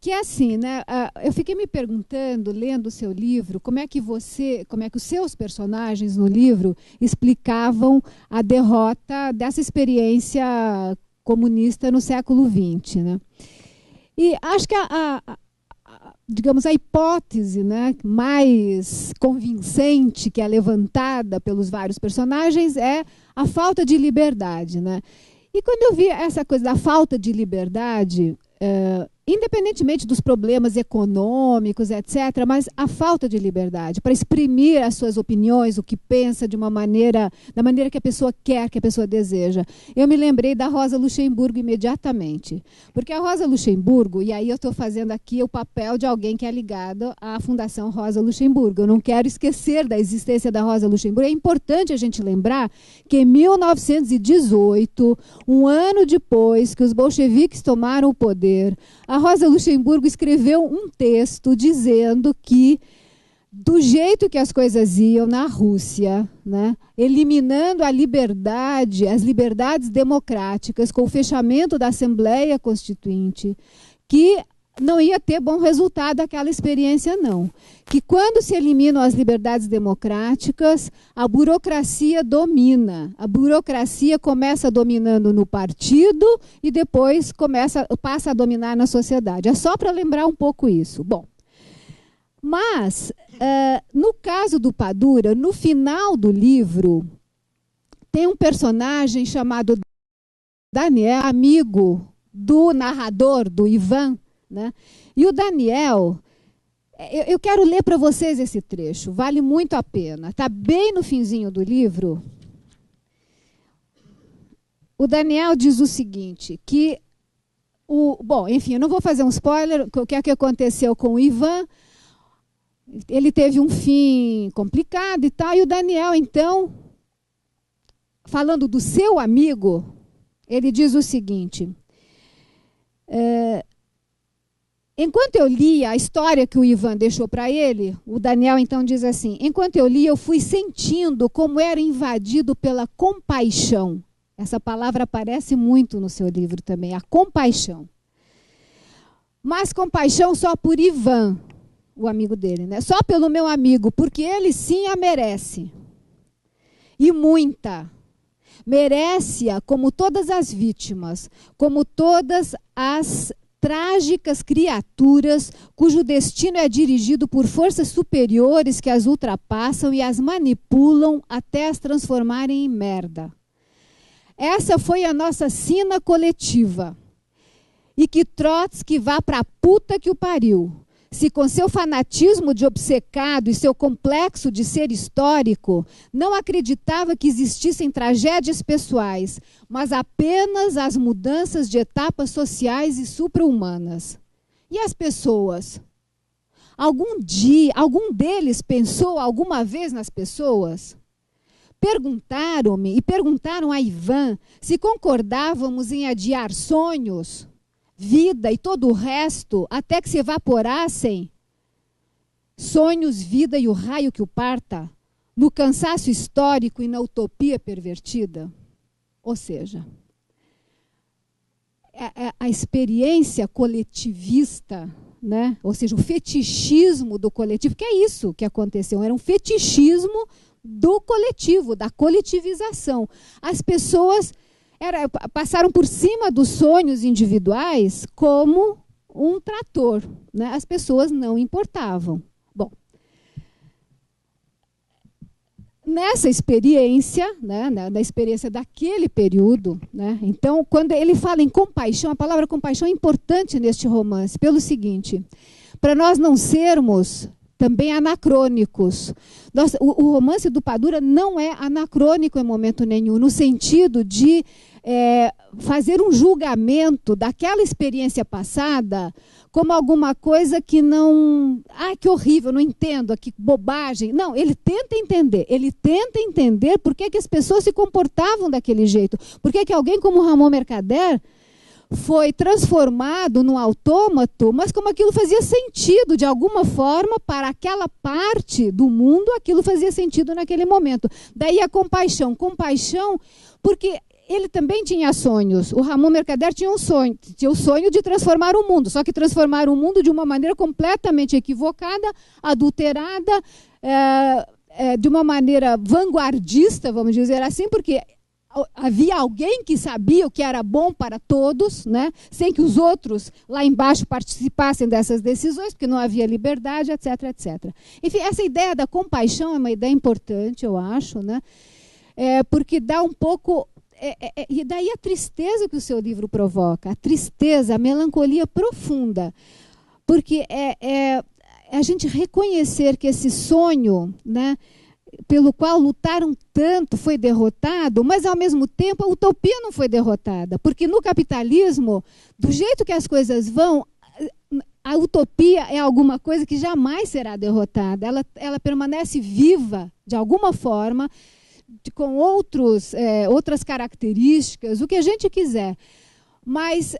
Que é assim, né? Eu fiquei me perguntando, lendo o seu livro, como é que os seus personagens no livro explicavam a derrota dessa experiência comunista no século XX, né? E acho que digamos, a hipótese, né, mais convincente que é levantada pelos vários personagens é a falta de liberdade, né? E quando eu vi essa coisa da falta de liberdade, independentemente dos problemas econômicos, etc., mas a falta de liberdade para exprimir as suas opiniões, o que pensa da maneira que a pessoa quer, que a pessoa deseja. Eu me lembrei da Rosa Luxemburgo imediatamente. Porque a Rosa Luxemburgo, e aí eu estou fazendo aqui o papel de alguém que é ligado à Fundação Rosa Luxemburgo. Eu não quero esquecer da existência da Rosa Luxemburgo. É importante a gente lembrar que em 1918, um ano depois que os bolcheviques tomaram o poder, a Rosa Luxemburgo escreveu um texto dizendo que, do jeito que as coisas iam na Rússia, né, eliminando a liberdade, as liberdades democráticas, com o fechamento da Assembleia Constituinte, que não ia ter bom resultado aquela experiência, não. Que quando se eliminam as liberdades democráticas, a burocracia domina. A burocracia começa dominando no partido e depois passa a dominar na sociedade. É só para lembrar um pouco isso. Bom, mas, no caso do Padura, no final do livro, tem um personagem chamado Daniel, amigo do narrador, do Ivan, né? E o Daniel, eu quero ler para vocês esse trecho, vale muito a pena. Está bem no finzinho do livro. O Daniel diz o seguinte, que bom, enfim, eu não vou fazer um spoiler, o que é que aconteceu com o Ivan. Ele teve um fim complicado e tal, e o Daniel, então, falando do seu amigo, ele diz o seguinte: enquanto eu lia a história que o Ivan deixou para ele, o Daniel então diz assim: enquanto eu lia, eu fui sentindo como era invadido pela compaixão. Essa palavra aparece muito no seu livro também, a compaixão. Mas compaixão só por Ivan, o amigo dele, né? Só pelo meu amigo, porque ele sim a merece. E muita. Merece-a como todas as vítimas, como todas as trágicas criaturas cujo destino é dirigido por forças superiores que as ultrapassam e as manipulam até as transformarem em merda. Essa foi a nossa sina coletiva. E que Trotsky vá para a puta que o pariu. Se com seu fanatismo de obcecado e seu complexo de ser histórico, não acreditava que existissem tragédias pessoais, mas apenas as mudanças de etapas sociais e supra-humanas. E as pessoas? Algum deles pensou alguma vez nas pessoas? Perguntaram-me e perguntaram a Ivan se concordávamos em adiar sonhos, vida e todo o resto até que se evaporassem. Sonhos, vida e o raio que o parta, no cansaço histórico e na utopia pervertida. Ou seja, a experiência coletivista, né? Ou seja, o fetichismo do coletivo, que é isso que aconteceu, era um fetichismo do coletivo, da coletivização. As pessoas passaram por cima dos sonhos individuais como um trator, né? As pessoas não importavam. Bom, nessa experiência, né, na experiência daquele período, né, então, quando ele fala em compaixão, a palavra compaixão é importante neste romance, pelo seguinte: para nós não sermos também anacrônicos. O romance do Padura não é anacrônico em momento nenhum, no sentido de fazer um julgamento daquela experiência passada como alguma coisa que não... Ah, que horrível, não entendo, que bobagem. Não, ele tenta entender por que as pessoas se comportavam daquele jeito. Por que alguém como Ramon Mercader foi transformado num autômato, mas como aquilo fazia sentido, de alguma forma, para aquela parte do mundo, aquilo fazia sentido naquele momento. Daí a compaixão. Compaixão porque ele também tinha sonhos. O Ramon Mercader tinha um sonho, tinha o sonho de transformar o mundo, só que transformar o mundo de uma maneira completamente equivocada, adulterada, de uma maneira vanguardista, vamos dizer assim, porque havia alguém que sabia o que era bom para todos, né, sem que os outros lá embaixo participassem dessas decisões, porque não havia liberdade, etc, etc. Enfim, essa ideia da compaixão é uma ideia importante, eu acho, né, porque dá um pouco... e daí a tristeza que o seu livro provoca, a tristeza, a melancolia profunda, porque a gente reconhecer que esse sonho, né, pelo qual lutaram tanto foi derrotado, mas ao mesmo tempo a utopia não foi derrotada, porque no capitalismo, do jeito que as coisas vão, a utopia é alguma coisa que jamais será derrotada, ela permanece viva de alguma forma, com outras características, o que a gente quiser. Mas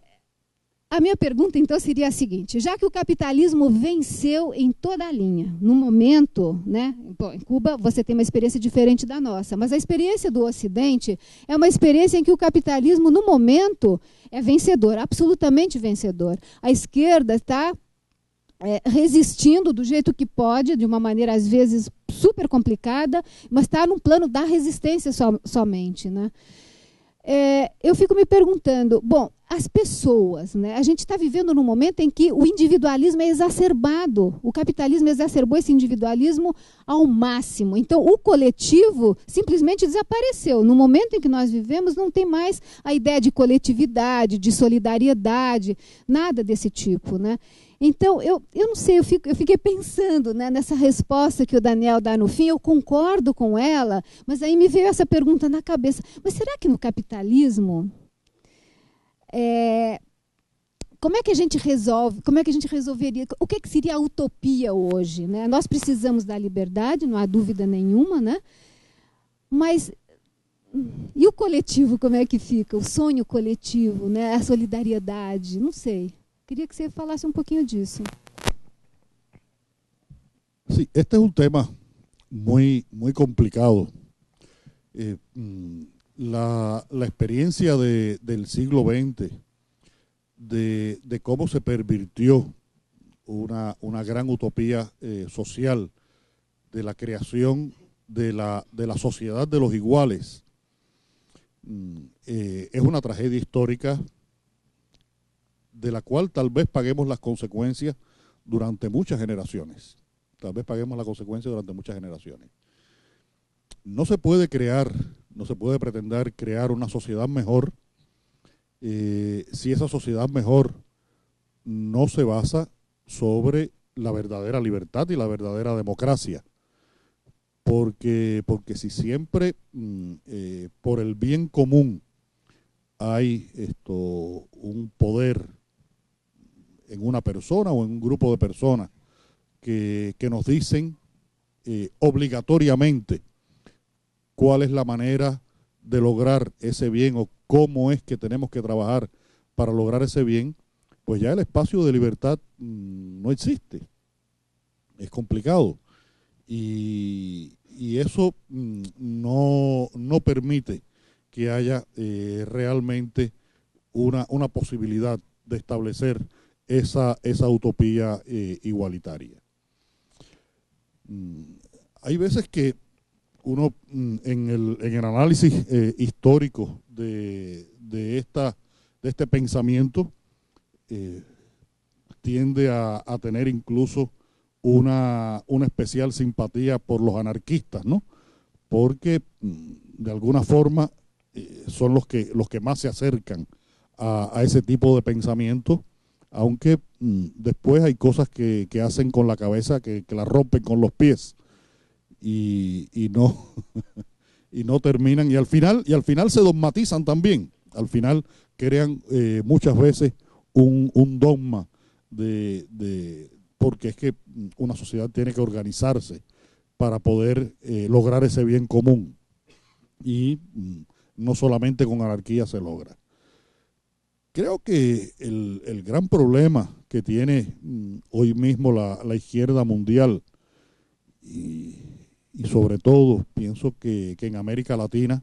a minha pergunta, então, seria a seguinte: já que o capitalismo venceu em toda a linha, no momento, né, bom, em Cuba você tem uma experiência diferente da nossa, mas a experiência do Ocidente é uma experiência em que o capitalismo, no momento, é vencedor, absolutamente vencedor. A esquerda está resistindo do jeito que pode, de uma maneira, às vezes, super complicada, mas está num plano da resistência somente, né? Eu fico me perguntando, bom, as pessoas, né? A gente está vivendo num momento em que o individualismo é exacerbado, o capitalismo exacerbou esse individualismo ao máximo. Então, o coletivo simplesmente desapareceu. No momento em que nós vivemos, não tem mais a ideia de coletividade, de solidariedade, nada desse tipo, né? Então, eu não sei, eu fiquei pensando, né, nessa resposta que o Daniel dá no fim, eu concordo com ela, mas aí me veio essa pergunta na cabeça, mas será que no capitalismo, como é que a gente resolve, como é que a gente resolveria, o que seria a utopia hoje, né? Nós precisamos da liberdade, não há dúvida nenhuma, né? Mas e o coletivo, como é que fica? O sonho coletivo, né? A solidariedade, não sei. Queria que você falasse um pouquinho disso. Sí, este es un tema muy complicado. La experiencia del siglo XX, de cómo se pervirtió una gran utopía social, de la creación de la sociedad de los iguales, es una tragedia histórica de la cual tal vez paguemos las consecuencias durante muchas generaciones. Tal vez paguemos las consecuencias durante muchas generaciones. No se puede pretender crear una sociedad mejor si esa sociedad mejor no se basa sobre la verdadera libertad y la verdadera democracia. Porque si siempre por el bien común hay un poder en una persona o en un grupo de personas que nos dicen obligatoriamente cuál es la manera de lograr ese bien o cómo es que tenemos que trabajar para lograr ese bien, pues ya el espacio de libertad no existe. Es complicado. Y eso no permite que haya realmente una posibilidad de establecer esa utopía igualitaria. Hay veces que uno en el análisis histórico de este pensamiento tiende a tener incluso una especial simpatía por los anarquistas, ¿no? Porque de alguna forma son los que más se acercan a ese tipo de pensamiento, aunque después hay cosas que hacen con la cabeza que la rompen con los pies y no terminan, y al final se dogmatizan también. Al final crean muchas veces un dogma porque es que una sociedad tiene que organizarse para poder lograr ese bien común, y no solamente con anarquía se logra. Creo que el gran problema que tiene hoy mismo la izquierda mundial, y sobre todo pienso que en América Latina,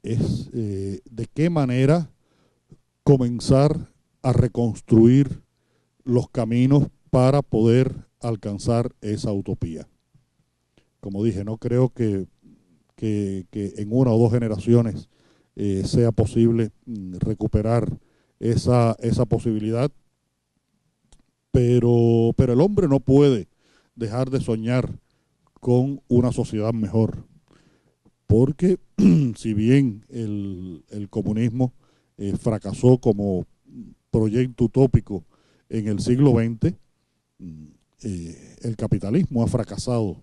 es de qué manera comenzar a reconstruir los caminos para poder alcanzar esa utopía. Como dije, no creo que en una o dos generaciones sea posible recuperar esa posibilidad, pero el hombre no puede dejar de soñar con una sociedad mejor, porque si bien el comunismo fracasó como proyecto utópico en el siglo XX, el capitalismo ha fracasado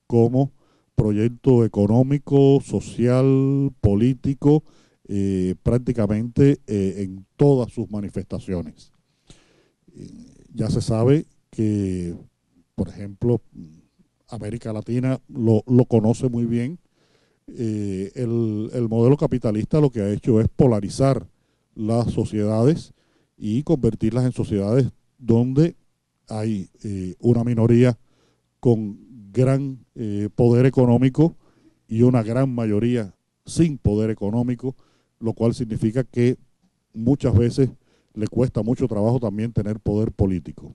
como proyecto económico, social, político, prácticamente en todas sus manifestaciones. Ya se sabe que, por ejemplo, América Latina lo conoce muy bien. El modelo capitalista lo que ha hecho es polarizar las sociedades y convertirlas en sociedades donde hay una minoría con gran poder económico y una gran mayoría sin poder económico, lo cual significa que muchas veces le cuesta mucho trabajo también tener poder político.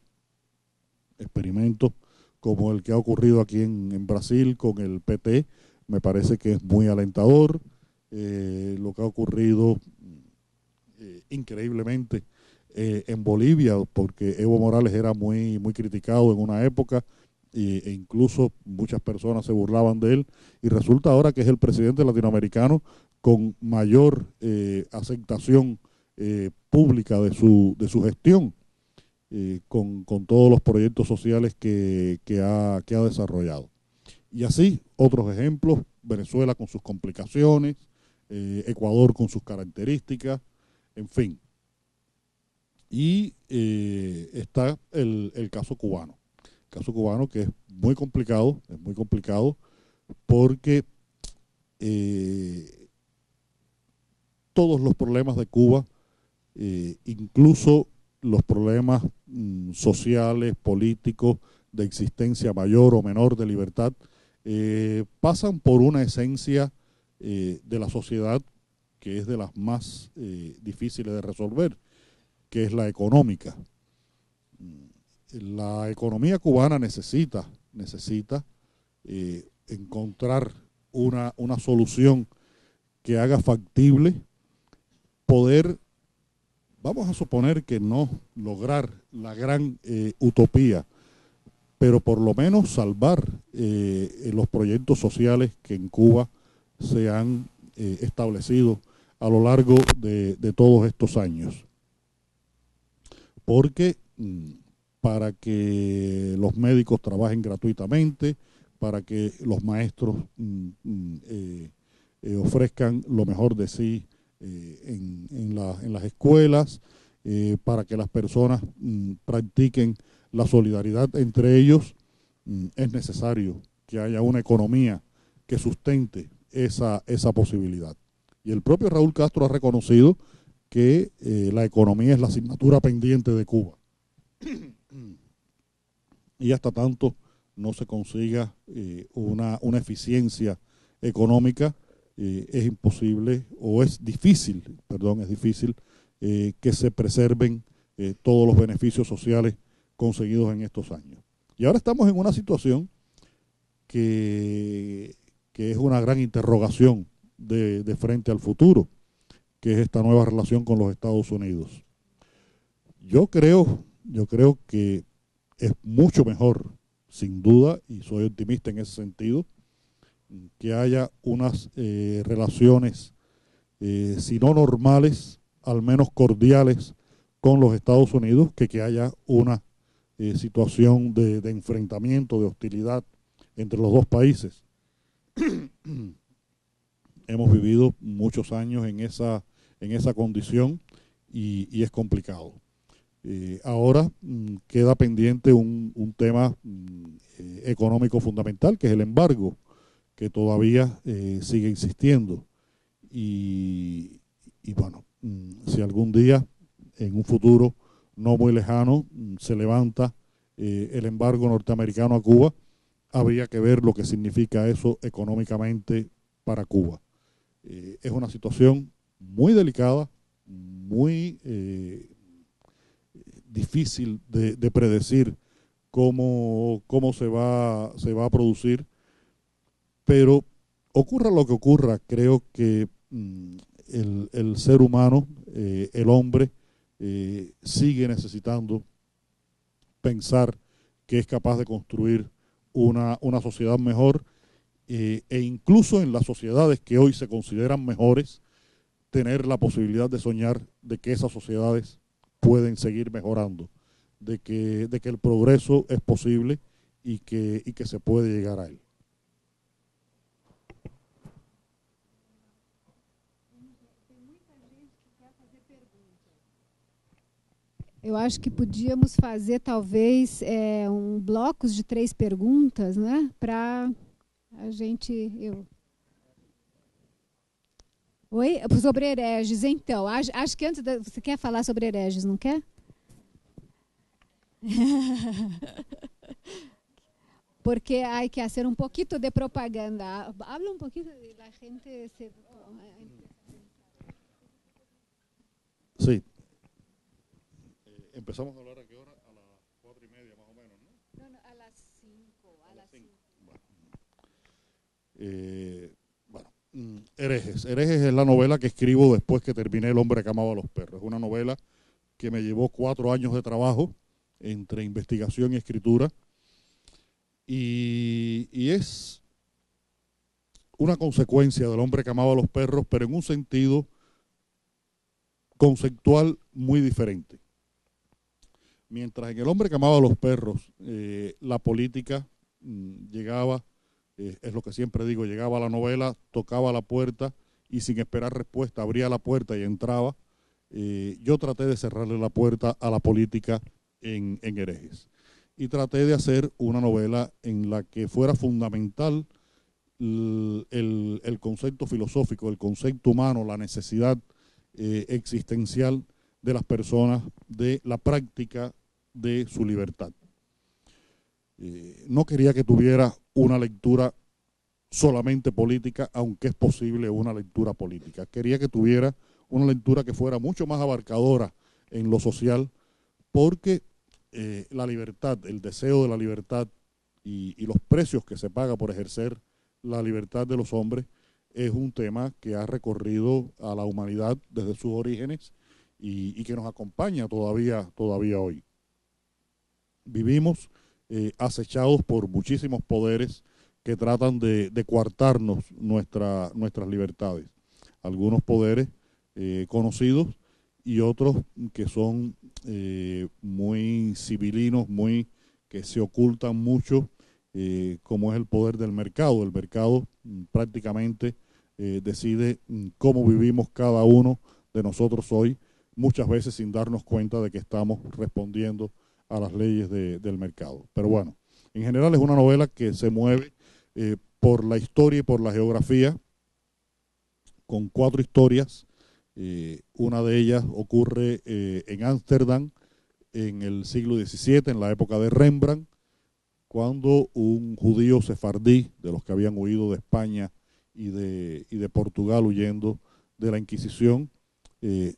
Experimentos como el que ha ocurrido aquí en Brasil con el PT me parece que es muy alentador. Lo que ha ocurrido increíblemente en Bolivia, porque Evo Morales era muy criticado en una época e incluso muchas personas se burlaban de él, y resulta ahora que es el presidente latinoamericano con mayor aceptación pública de su gestión, con todos los proyectos sociales que ha desarrollado. Y así otros ejemplos: Venezuela con sus complicaciones, Ecuador con sus características, en fin. Y está el caso cubano. El caso cubano, que es muy complicado porque todos los problemas de Cuba, incluso los problemas sociales, políticos, de existencia mayor o menor de libertad, pasan por una esencia de la sociedad que es de las más difíciles de resolver, que es la económica. La economía cubana necesita encontrar una solución que haga factible poder, vamos a suponer que no lograr la gran utopía, pero por lo menos salvar los proyectos sociales que en Cuba se han establecido a lo largo de todos estos años. Porque para que los médicos trabajen gratuitamente, para que los maestros ofrezcan lo mejor de sí en las escuelas, para que las personas practiquen la solidaridad entre ellos, es necesario que haya una economía que sustente esa posibilidad. Y el propio Raúl Castro ha reconocido que la economía es la asignatura pendiente de Cuba. Y hasta tanto no se consiga una eficiencia económica, es imposible, o es difícil que se preserven todos los beneficios sociales conseguidos en estos años. Y ahora estamos en una situación que es una gran interrogación de frente al futuro, que es esta nueva relación con los Estados Unidos. Yo creo que es mucho mejor, sin duda, y soy optimista en ese sentido, que haya unas relaciones, si no normales, al menos cordiales con los Estados Unidos, que haya una situación de enfrentamiento, de hostilidad entre los dos países. Hemos vivido muchos años en esa condición y es complicado. Ahora queda pendiente un tema económico fundamental, que es el embargo, que todavía sigue existiendo. Y bueno, si algún día, en un futuro no muy lejano, se levanta el embargo norteamericano a Cuba, habría que ver lo que significa eso económicamente para Cuba. Es una situación muy delicada, muy difícil de predecir cómo se va a producir, pero ocurra lo que ocurra, creo que el ser humano, el hombre, sigue necesitando pensar que es capaz de construir una sociedad mejor, e incluso en las sociedades que hoy se consideran mejores, tener la posibilidad de soñar de que esas sociedades pueden seguir mejorando, de que el progreso es posible y que se puede llegar a él. Eu acho que podíamos fazer, talvez, blocos de 3 perguntas, né? Para a gente... Oi? Sobre hereges, então. Acho que antes... Você quer falar sobre hereges, não quer? Porque hay que hacer un poquito de propaganda. Habla un poquito y la gente se... Sí. Empezamos a hablar a qué hora? A las 4:30 más o menos, ¿no? No, a las 5. A las 5. Bueno, Herejes. Herejes es la novela que escribo después que terminé El hombre que amaba a los perros. Es una novela que me llevó 4 años de trabajo entre investigación y escritura. Y es una consecuencia del hombre que amaba a los perros, pero en un sentido conceptual muy diferente. Mientras en El hombre que amaba a los perros, la política llegaba, es lo que siempre digo, llegaba a la novela, tocaba la puerta y sin esperar respuesta abría la puerta y entraba. Yo traté de cerrarle la puerta a la política en Herejes. Y traté de hacer una novela en la que fuera fundamental el concepto filosófico, el concepto humano, la necesidad existencial de las personas, de la práctica de su libertad. No quería que tuviera una lectura solamente política, aunque es posible una lectura política. Quería que tuviera una lectura que fuera mucho más abarcadora en lo social, porque la libertad, el deseo de la libertad y los precios que se paga por ejercer la libertad de los hombres es un tema que ha recorrido a la humanidad desde sus orígenes y que nos acompaña todavía hoy. Vivimos acechados por muchísimos poderes que tratan de coartarnos nuestras libertades. Algunos poderes conocidos y otros que son muy civilinos, que se ocultan mucho, como es el poder del mercado. El mercado prácticamente decide cómo vivimos cada uno de nosotros hoy, muchas veces sin darnos cuenta de que estamos respondiendo a las leyes del mercado. Pero bueno, en general es una novela que se mueve por la historia y por la geografía, con 4 historias. Una de ellas ocurre en Ámsterdam en el siglo XVII, en la época de Rembrandt, cuando un judío sefardí, de los que habían huido de España y de Portugal huyendo de la Inquisición,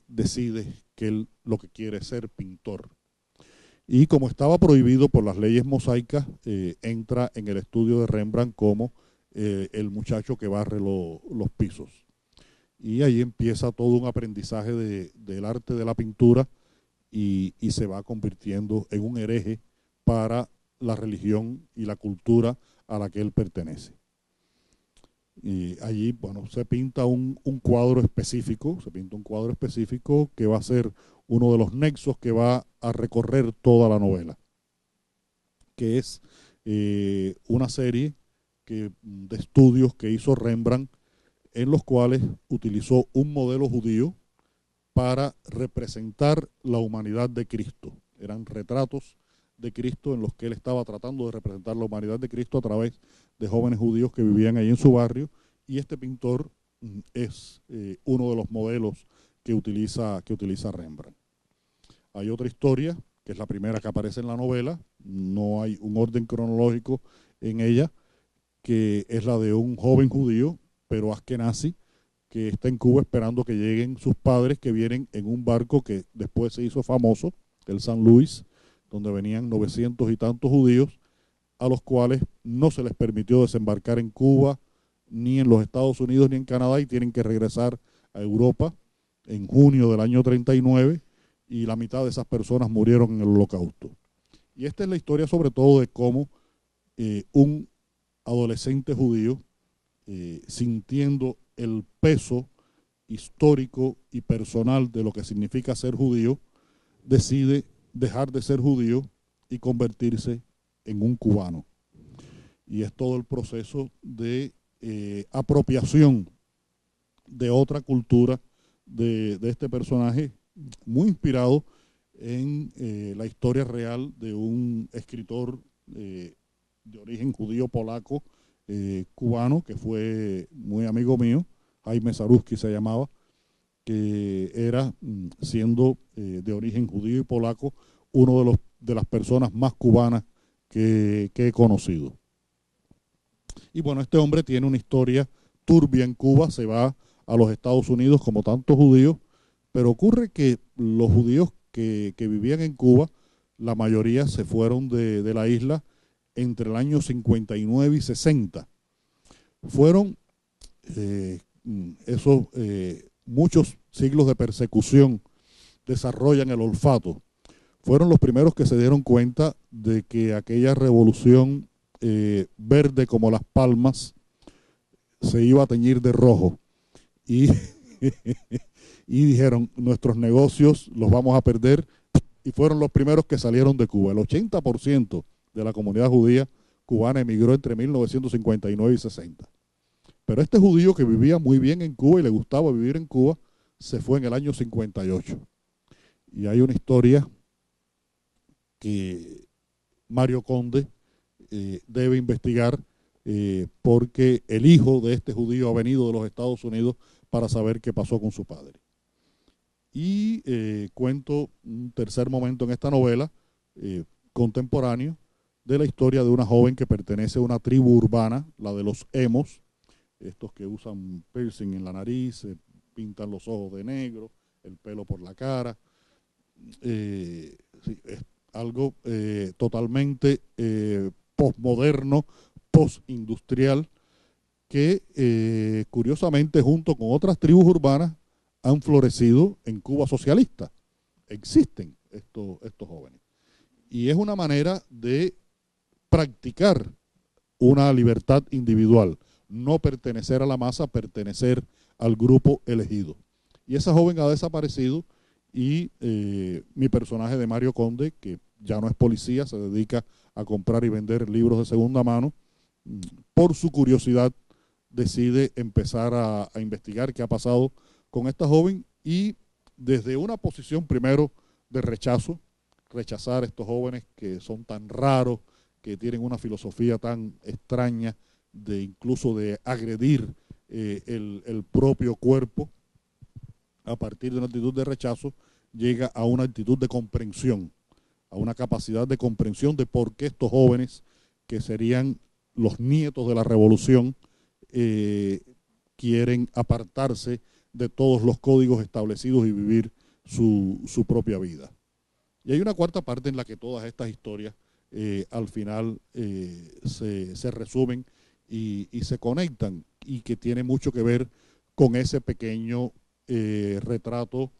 decide que él lo que quiere es ser pintor. Y como estaba prohibido por las leyes mosaicas, entra en el estudio de Rembrandt como el muchacho que barre los pisos. Y ahí empieza todo un aprendizaje del arte de la pintura y se va convirtiendo en un hereje para la religión y la cultura a la que él pertenece. Y allí, bueno, se pinta un cuadro específico, que va a ser uno de los nexos que va a recorrer toda la novela, que es una serie de estudios que hizo Rembrandt, en los cuales utilizó un modelo judío para representar la humanidad de Cristo. Eran retratos de Cristo en los que él estaba tratando de representar la humanidad de Cristo a través de jóvenes judíos que vivían ahí en su barrio, y este pintor es uno de los modelos que utiliza Rembrandt. Hay otra historia, que es la primera que aparece en la novela, no hay un orden cronológico en ella, que es la de un joven judío, pero askenazi, que está en Cuba esperando que lleguen sus padres, que vienen en un barco que después se hizo famoso, el San Luis, donde venían 900 y tantos judíos, a los cuales no se les permitió desembarcar en Cuba, ni en los Estados Unidos, ni en Canadá, y tienen que regresar a Europa en junio del año 39, y la mitad de esas personas murieron en el Holocausto. Y esta es la historia sobre todo de cómo un adolescente judío, sintiendo el peso histórico y personal de lo que significa ser judío, decide dejar de ser judío y convertirse en un cubano. Y es todo el proceso de apropiación de otra cultura de este personaje, muy inspirado en la historia real de un escritor de origen judío polaco, cubano, que fue muy amigo mío, Jaime Zaruski se llamaba, que era, siendo de origen judío y polaco, uno de las personas más cubanas que he conocido. Y bueno, este hombre tiene una historia turbia en Cuba, se va a los Estados Unidos como tantos judíos, pero ocurre que los judíos que vivían en Cuba, la mayoría se fueron de la isla entre el año 59 y 60. Fueron muchos siglos de persecución, desarrollan el olfato. Fueron los primeros que se dieron cuenta de que aquella revolución verde como las palmas se iba a teñir de rojo. Y, y dijeron, nuestros negocios los vamos a perder, y fueron los primeros que salieron de Cuba. El 80% de la comunidad judía cubana emigró entre 1959 y 60. Pero este judío que vivía muy bien en Cuba y le gustaba vivir en Cuba, se fue en el año 58. Y hay una historia que Mario Conde debe investigar, porque el hijo de este judío ha venido de los Estados Unidos para saber qué pasó con su padre. Y cuento un tercer momento en esta novela, contemporáneo, de la historia de una joven que pertenece a una tribu urbana, la de los emos, estos que usan piercing en la nariz, se pintan los ojos de negro, el pelo por la cara. Sí, es algo totalmente postmoderno, postindustrial, que curiosamente junto con otras tribus urbanas han florecido en Cuba socialista. Existen estos jóvenes. Y es una manera de practicar una libertad individual, no pertenecer a la masa, pertenecer al grupo elegido. Y esa joven ha desaparecido, y mi personaje de Mario Conde, que ya no es policía, se dedica a comprar y vender libros de segunda mano, por su curiosidad decide empezar a investigar qué ha pasado con esta joven, y desde una posición primero de rechazo, rechazar a estos jóvenes que son tan raros, que tienen una filosofía tan extraña, de incluso de agredir el propio cuerpo. A partir de una actitud de rechazo, llega a una actitud de comprensión, a una capacidad de comprensión de por qué estos jóvenes, que serían los nietos de la revolución, quieren apartarse de todos los códigos establecidos y vivir su propia vida. Y hay una cuarta parte en la que todas estas historias al final se resumen y se conectan, y que tiene mucho que ver con ese pequeño retrato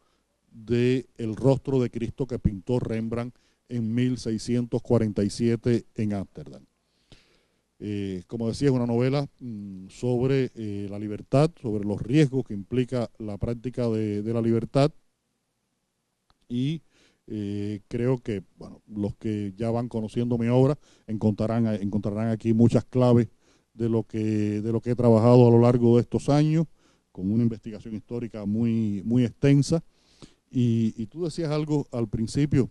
del rostro de Cristo que pintó Rembrandt en 1647 en Ámsterdam. Como decía, es una novela sobre la libertad, sobre los riesgos que implica la práctica de la libertad, y creo que bueno, los que ya van conociendo mi obra encontrarán aquí muchas claves de lo que he trabajado a lo largo de estos años, con una investigación histórica muy extensa. Y tú decías algo al principio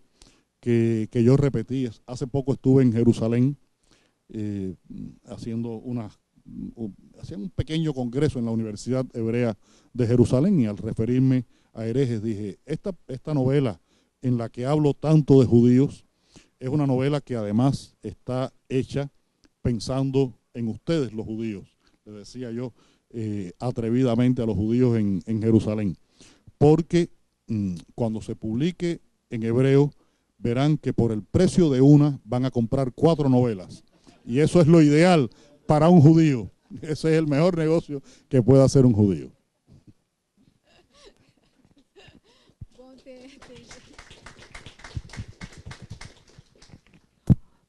que yo repetí. Hace poco estuve en Jerusalén haciendo un pequeño congreso en la Universidad Hebrea de Jerusalén, y al referirme a herejes dije, esta novela en la que hablo tanto de judíos es una novela que además está hecha pensando en ustedes, los judíos. Les decía yo, atrevidamente a los judíos en Jerusalén. Porque cuando se publique en hebreo, verán que por el precio de una van a comprar 4 novelas. Y eso es lo ideal para un judío. Ese es el mejor negocio que puede hacer un judío.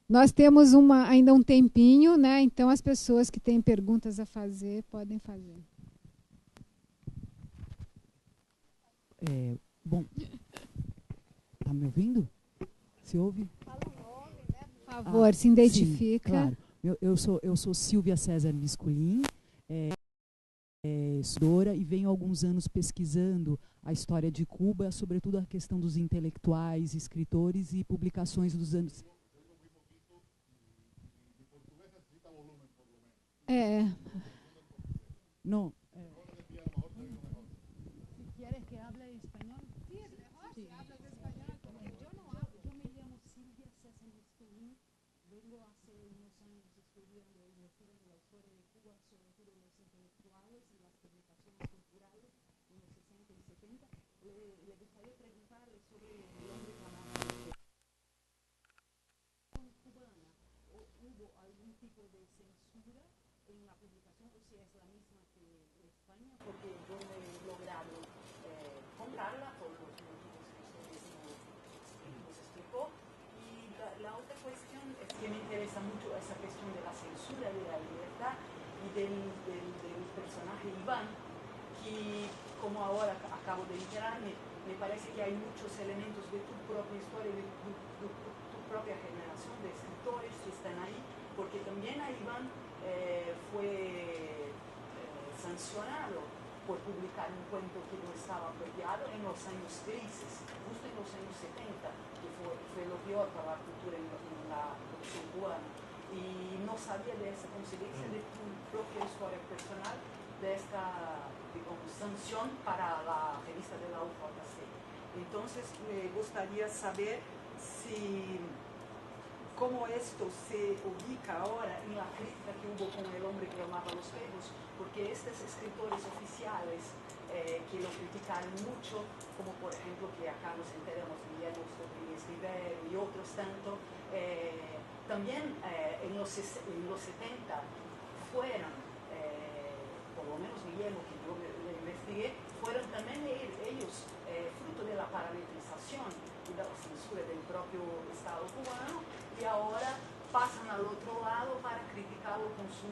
Nós temos ainda tempinho, né? Então as pessoas que têm perguntas a fazer podem fazer. Bom, tá me ouvindo? Se ouve? Fala o nome, né? Por favor, se identifica. Sim, claro. Eu sou Silvia César Misculin, estudora, e venho há alguns anos pesquisando a história de Cuba, sobretudo a questão dos intelectuais, escritores e publicações dos anos... No. Si quieres que hable español. Sí, es mejor si hablas español. Yo no hablo. Yo me llamo Silvia César Misculin. Vengo hace unos años estudiando e investigando la historia de Cuba, sobre todo los intelectuales y las publicaciones culturales en los 60 y 70. Le gustaría preguntarle sobre el hombre cubana. ¿Hubo algún tipo de censura en la publicación, o si es la misma que en España? Porque yo no he logrado comprarla por los motivos que usted nos explicó. Y la otra cuestión es que me interesa mucho esa cuestión de la censura, de la libertad y del personaje Iván, que, como ahora acabo de enterarme, me parece que hay muchos elementos de tu propia historia, de tu propia generación de escritores que están ahí, porque también a Iván fue sancionado por publicar un cuento que no estaba apropiado en los años grises, justo en los años 70, que fue lo peor para la cultura en la producción cubana. Y no sabía de esa consecuencia de tu propia historia personal, de esta, digamos, sanción para la revista de la UJC. Entonces, me gustaría saber cómo esto se ubica ahora en la crítica que hubo con El hombre que amaba los perros, porque estos escritores oficiales que lo criticaron mucho, como por ejemplo que acá nos enteramos Guillermo Rodríguez Rivero y otros tanto, también en los 70 fueron, por lo menos Guillermo, que yo le investigué, fueron también ellos fruto de la parametrización y de la censura del propio Estado cubano, y ahora pasan al otro lado para criticarlo con su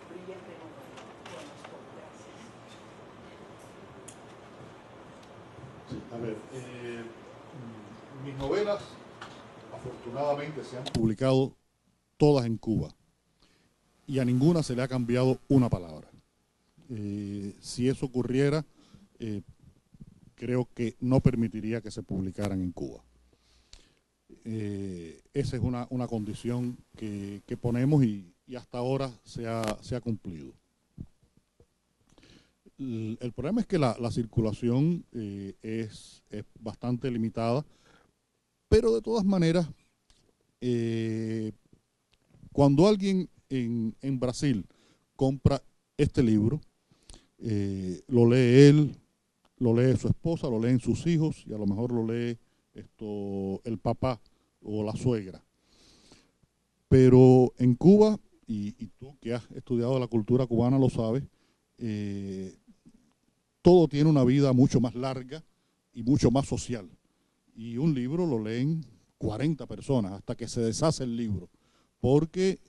brillante novela. Bueno, es todo. Gracias. Sí, a ver, mis novelas afortunadamente se han publicado todas en Cuba y a ninguna se le ha cambiado una palabra. Si eso ocurriera, creo que no permitiría que se publicaran en Cuba. Esa es una condición que ponemos y hasta ahora se ha cumplido. El problema es que la circulación es bastante limitada, pero de todas maneras, cuando alguien en Brasil compra este libro, lo lee él, lo lee su esposa, lo leen sus hijos y a lo mejor lo lee el papá o la suegra. Pero en Cuba, y tú que has estudiado la cultura cubana lo sabes, todo tiene una vida mucho más larga y mucho más social. Y un libro lo leen 40 personas hasta que se deshace el libro, porque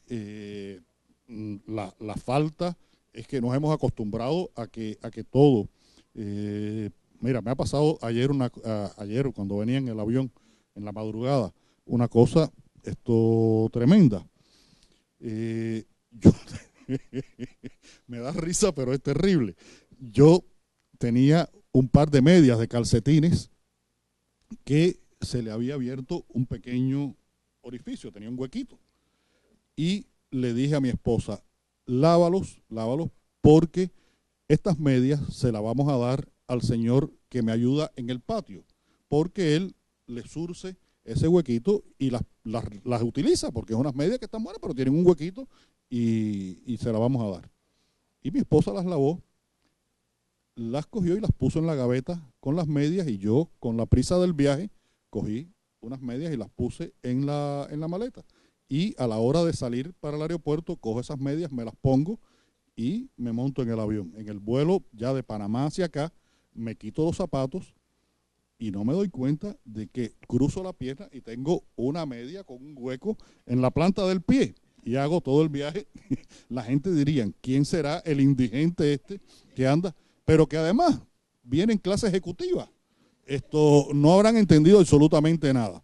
la falta es que nos hemos acostumbrado a que todo... mira, me ha pasado ayer cuando venía en el avión en la madrugada, una cosa tremenda. Me da risa, pero es terrible. Yo tenía un par de medias de calcetines que se le había abierto un pequeño orificio, tenía un huequito. Y le dije a mi esposa, lávalos, porque estas medias se las vamos a dar al señor que me ayuda en el patio, porque él le surce ese huequito y las utiliza, porque es unas medias que están buenas, pero tienen un huequito y se las vamos a dar. Y mi esposa las lavó las cogió y las puso en la gaveta con las medias, y yo, con la prisa del viaje, cogí unas medias y las puse en la maleta. Y a la hora de salir para el aeropuerto, cojo esas medias, me las pongo y me monto en el avión. En el vuelo ya de Panamá hacia acá, me quito los zapatos y no me doy cuenta de que cruzo la pierna y tengo una media con un hueco en la planta del pie. Y hago todo el viaje. La gente diría, ¿quién será el indigente este que anda? Pero que además viene en clase ejecutiva. Esto no habrán entendido absolutamente nada.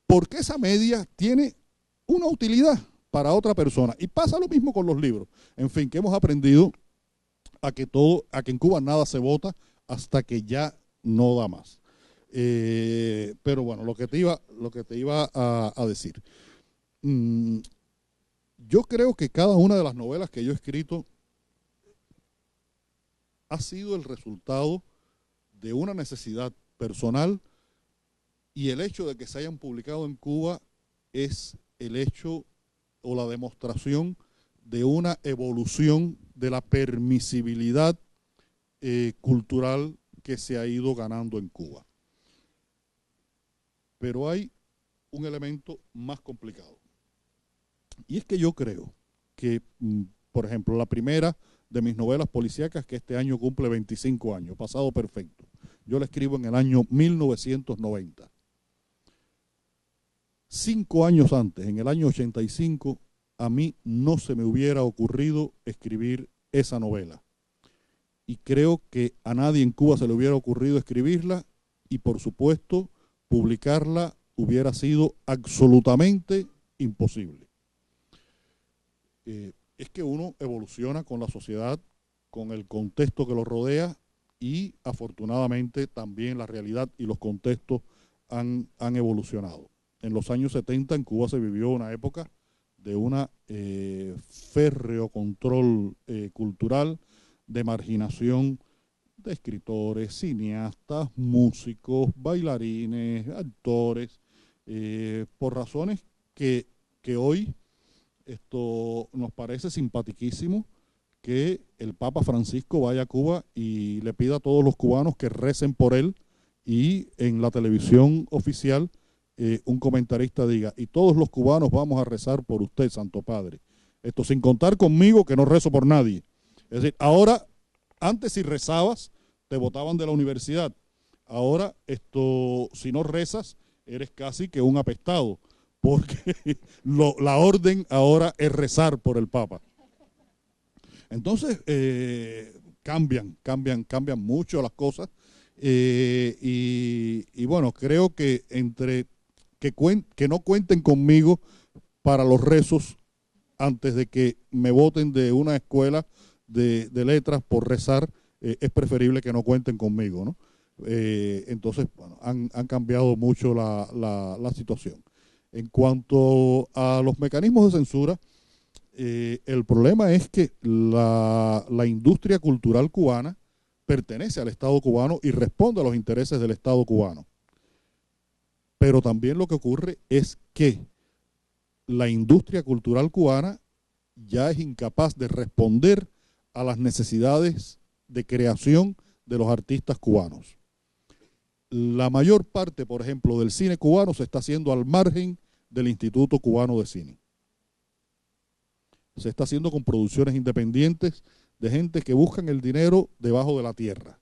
Porque esa media tiene una utilidad para otra persona. Y pasa lo mismo con los libros. En fin, que hemos aprendido a que en Cuba nada se vota hasta que ya no da más. Pero bueno, lo que te iba a decir. Yo creo que cada una de las novelas que yo he escrito ha sido el resultado de una necesidad personal, y el hecho de que se hayan publicado en Cuba es el hecho o la demostración de una evolución de la permisibilidad cultural que se ha ido ganando en Cuba. Pero hay un elemento más complicado. Y es que yo creo que, por ejemplo, la primera de mis novelas policíacas, que este año cumple 25 años, Pasado Perfecto, yo la escribo en el año 1990. 5 años antes, en el año 85, a mí no se me hubiera ocurrido escribir esa novela. Y creo que a nadie en Cuba se le hubiera ocurrido escribirla, y por supuesto publicarla hubiera sido absolutamente imposible. Es que uno evoluciona con la sociedad, con el contexto que lo rodea, y afortunadamente también la realidad y los contextos han evolucionado. En los años 70 en Cuba se vivió una época de un férreo control cultural, de marginación de escritores, cineastas, músicos, bailarines, actores, por razones que hoy esto nos parece simpaticísimo que el Papa Francisco vaya a Cuba y le pida a todos los cubanos que recen por él, y en la televisión oficial un comentarista diga, y todos los cubanos vamos a rezar por usted, Santo Padre. Esto sin contar conmigo, que no rezo por nadie. Es decir, ahora, antes si rezabas, te botaban de la universidad. Ahora, si no rezas, eres casi que un apestado, porque la orden ahora es rezar por el Papa. Entonces, cambian mucho las cosas, y bueno, creo que entre que no cuenten conmigo para los rezos antes de que me voten de una escuela de letras por rezar, es preferible que no cuenten conmigo, ¿no? Entonces, bueno, han cambiado mucho la situación. En cuanto a los mecanismos de censura, el problema es que la industria cultural cubana pertenece al Estado cubano y responde a los intereses del Estado cubano. Pero también lo que ocurre es que la industria cultural cubana ya es incapaz de responder a las necesidades de creación de los artistas cubanos. La mayor parte, por ejemplo, del cine cubano se está haciendo al margen del Instituto Cubano de Cine. Se está haciendo con producciones independientes de gente que buscan el dinero debajo de la tierra.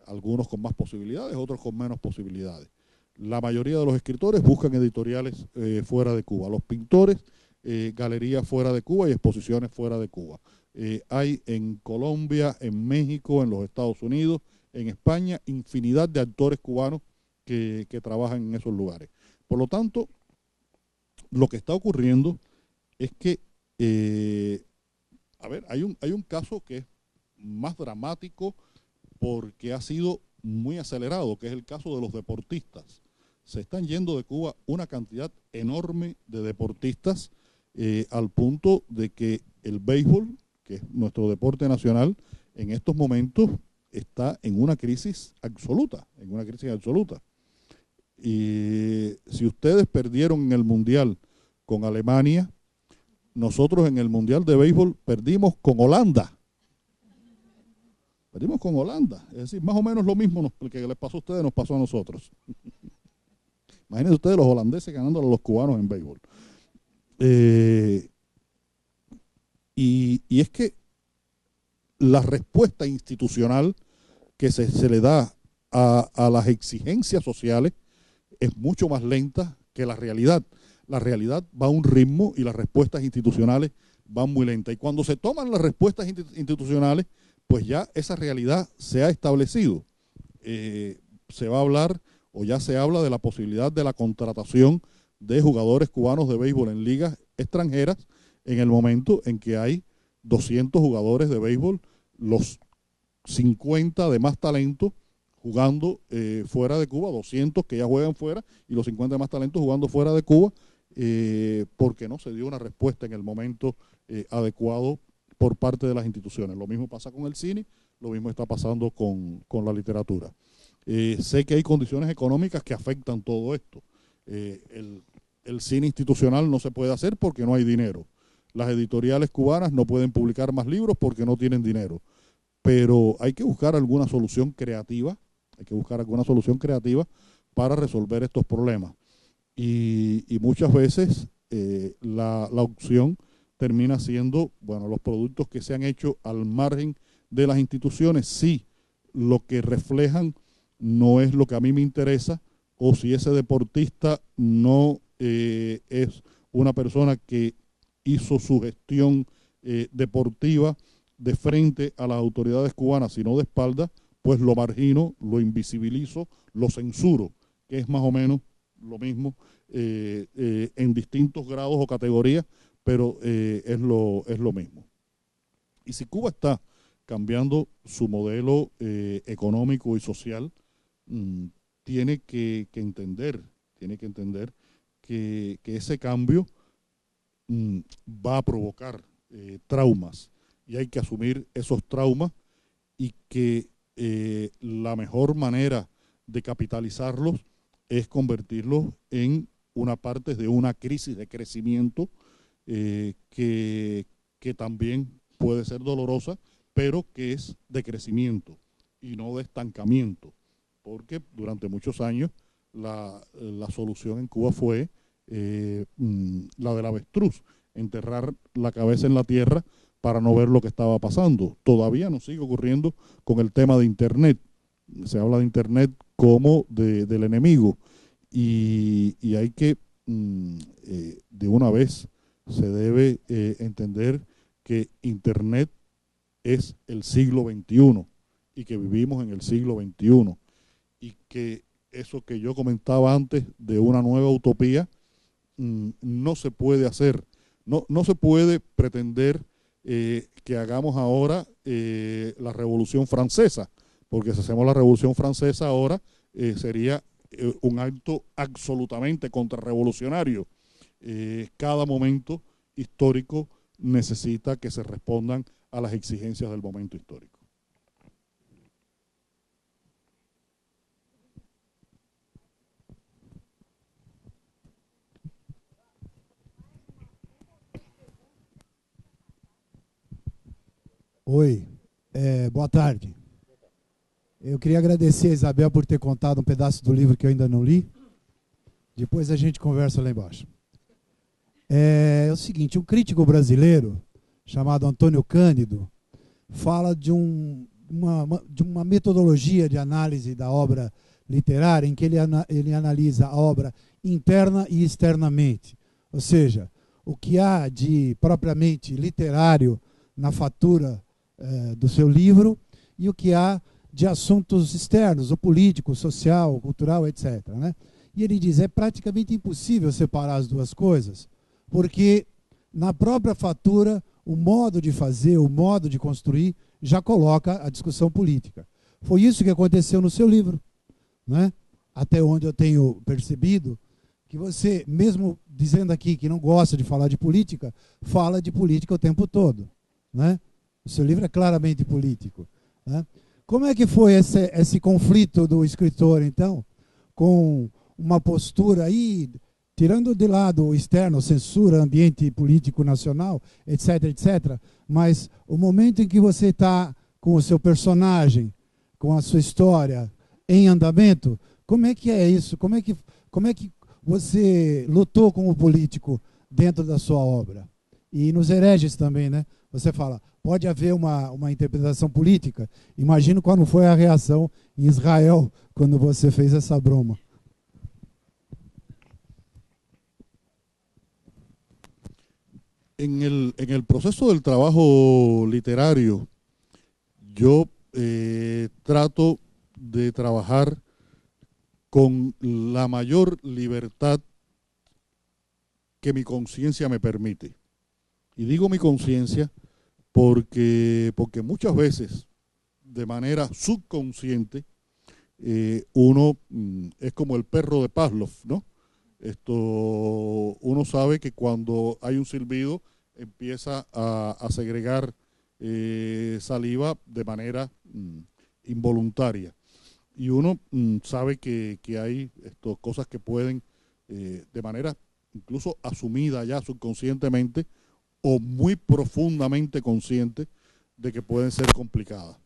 Algunos con más posibilidades, otros con menos posibilidades. La mayoría de los escritores buscan editoriales fuera de Cuba. Los pintores, galerías fuera de Cuba y exposiciones fuera de Cuba. Hay en Colombia, en México, en los Estados Unidos, en España, infinidad de actores cubanos que trabajan en esos lugares. Por lo tanto, lo que está ocurriendo es que, hay un caso que es más dramático porque ha sido muy acelerado, que es el caso de los deportistas. Se están yendo de Cuba una cantidad enorme de deportistas, al punto de que el béisbol, que es nuestro deporte nacional, en estos momentos está en una crisis absoluta, Y si ustedes perdieron en el Mundial con Alemania, nosotros en el Mundial de Béisbol perdimos con Holanda. Perdimos con Holanda. Es decir, más o menos lo mismo que les pasó a ustedes, nos pasó a nosotros. Imagínense ustedes los holandeses ganando a los cubanos en béisbol. Y es que la respuesta institucional que se le da a las exigencias sociales es mucho más lenta que la realidad. La realidad va a un ritmo y las respuestas institucionales van muy lentas. Y cuando se toman las respuestas institucionales, pues ya esa realidad se ha establecido. Se va a hablar, o ya se habla, de la posibilidad de la contratación de jugadores cubanos de béisbol en ligas extranjeras en el momento en que hay 200 jugadores de béisbol, los 50 de más talento jugando fuera de Cuba, 200 que ya juegan fuera y los 50 de más talento jugando fuera de Cuba, porque no se dio una respuesta en el momento adecuado por parte de las instituciones. Lo mismo pasa con el cine, lo mismo está pasando con la literatura. Sé que hay condiciones económicas que afectan todo esto. El cine institucional no se puede hacer porque no hay dinero. Las editoriales cubanas no pueden publicar más libros porque no tienen dinero. Pero hay que buscar alguna solución creativa, para resolver estos problemas. Y muchas veces la opción termina siendo, bueno, los productos que se han hecho al margen de las instituciones, si lo que reflejan no es lo que a mí me interesa, o si ese deportista no es una persona que hizo su gestión deportiva de frente a las autoridades cubanas, sino de espalda, pues lo margino, lo invisibilizo, lo censuro, que es más o menos lo mismo en distintos grados o categorías, pero es lo mismo. Y si Cuba está cambiando su modelo económico y social, tiene que entender que ese cambio va a provocar traumas, y hay que asumir esos traumas, y que la mejor manera de capitalizarlos es convertirlos en una parte de una crisis de crecimiento que también puede ser dolorosa, pero que es de crecimiento y no de estancamiento, porque durante muchos años la solución en Cuba fue la del avestruz, enterrar la cabeza en la tierra para no ver lo que estaba pasando. Todavía nos sigue ocurriendo con el tema de Internet. Se habla de Internet como del enemigo, y hay que, de una vez, se debe entender que Internet es el siglo XXI y que vivimos en el siglo XXI, y que eso que yo comentaba antes de una nueva utopía no se puede hacer. No se puede pretender que hagamos ahora la Revolución Francesa, porque si hacemos la Revolución Francesa ahora sería un acto absolutamente contrarrevolucionario. Cada momento histórico necesita que se respondan a las exigencias del momento histórico. Oi, boa tarde. Eu queria agradecer a Isabel por ter contado um pedaço do livro que eu ainda não li. Depois a gente conversa lá embaixo. É o seguinte, um crítico brasileiro chamado Antônio Cândido fala de uma metodologia de análise da obra literária em que ele analisa a obra interna e externamente. Ou seja, o que há de propriamente literário na fatura do seu livro e o que há de assuntos externos, o político, o social, o cultural, etc. Né? E ele diz, é praticamente impossível separar as duas coisas, porque na própria fatura o modo de fazer, o modo de construir já coloca a discussão política. Foi isso que aconteceu no seu livro, né? Até onde eu tenho percebido que você, mesmo dizendo aqui que não gosta de falar de política, fala de política o tempo todo, né? O seu livro é claramente político, né? Como é que foi esse conflito do escritor, então, com uma postura aí, tirando de lado o externo, censura, ambiente político nacional, etc., etc., mas o momento em que você está com o seu personagem, com a sua história em andamento? Como é que é isso? Como é que você lutou como político dentro da sua obra? E nos hereges também, né? Você fala, pode haver uma interpretação política? Imagino qual foi a reação em Israel quando você fez essa broma. En el proceso del trabajo literario, yo trato de trabajar con la mayor libertad que mi conciencia me permite. Y digo mi conciencia porque muchas veces, de manera subconsciente, uno es como el perro de Pavlov, ¿no? Uno sabe que cuando hay un silbido empieza a segregar saliva de manera involuntaria. Y uno sabe que hay cosas que pueden, de manera incluso asumida ya subconscientemente o muy profundamente consciente, de que pueden ser complicadas.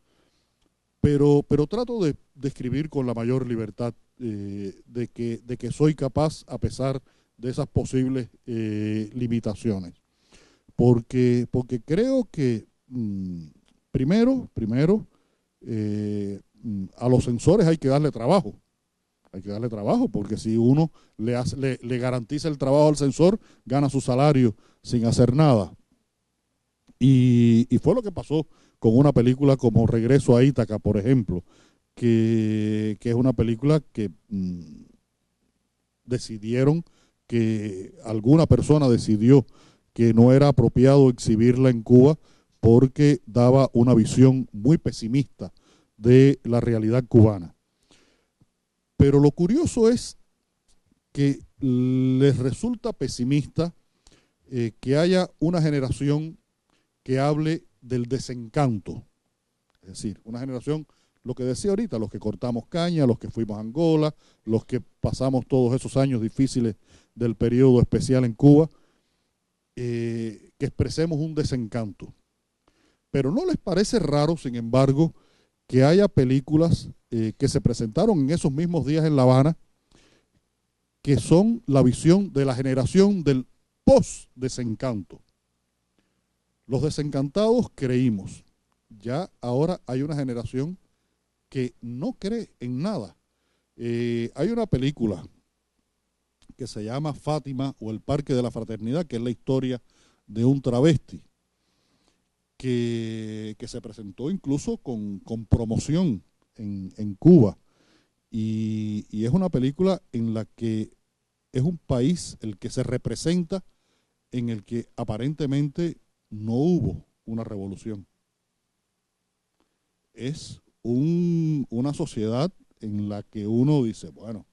Pero trato de escribir con la mayor libertad de que soy capaz, a pesar de esas posibles limitaciones. Porque creo que, primero a los censores hay que darle trabajo. Hay que darle trabajo, porque si uno le garantiza el trabajo al censor, gana su salario sin hacer nada. Y fue lo que pasó con una película como Regreso a Ítaca, por ejemplo, que es una película que alguna persona decidió que no era apropiado exhibirla en Cuba porque daba una visión muy pesimista de la realidad cubana. Pero lo curioso es que les resulta pesimista que haya una generación que hable del desencanto. Es decir, una generación, lo que decía ahorita, los que cortamos caña, los que fuimos a Angola, los que pasamos todos esos años difíciles del periodo especial en Cuba, que expresemos un desencanto. Pero ¿no les parece raro, sin embargo, que haya películas que se presentaron en esos mismos días en La Habana, que son la visión de la generación del post-desencanto? Los desencantados creímos. Ya ahora hay una generación que no cree en nada. Hay una película que se llama Fátima o El Parque de la Fraternidad, que es la historia de un travesti que se presentó incluso con promoción en Cuba. Y es una película en la que es un país el que se representa, en el que aparentemente no hubo una revolución. Es una sociedad en la que uno dice, bueno,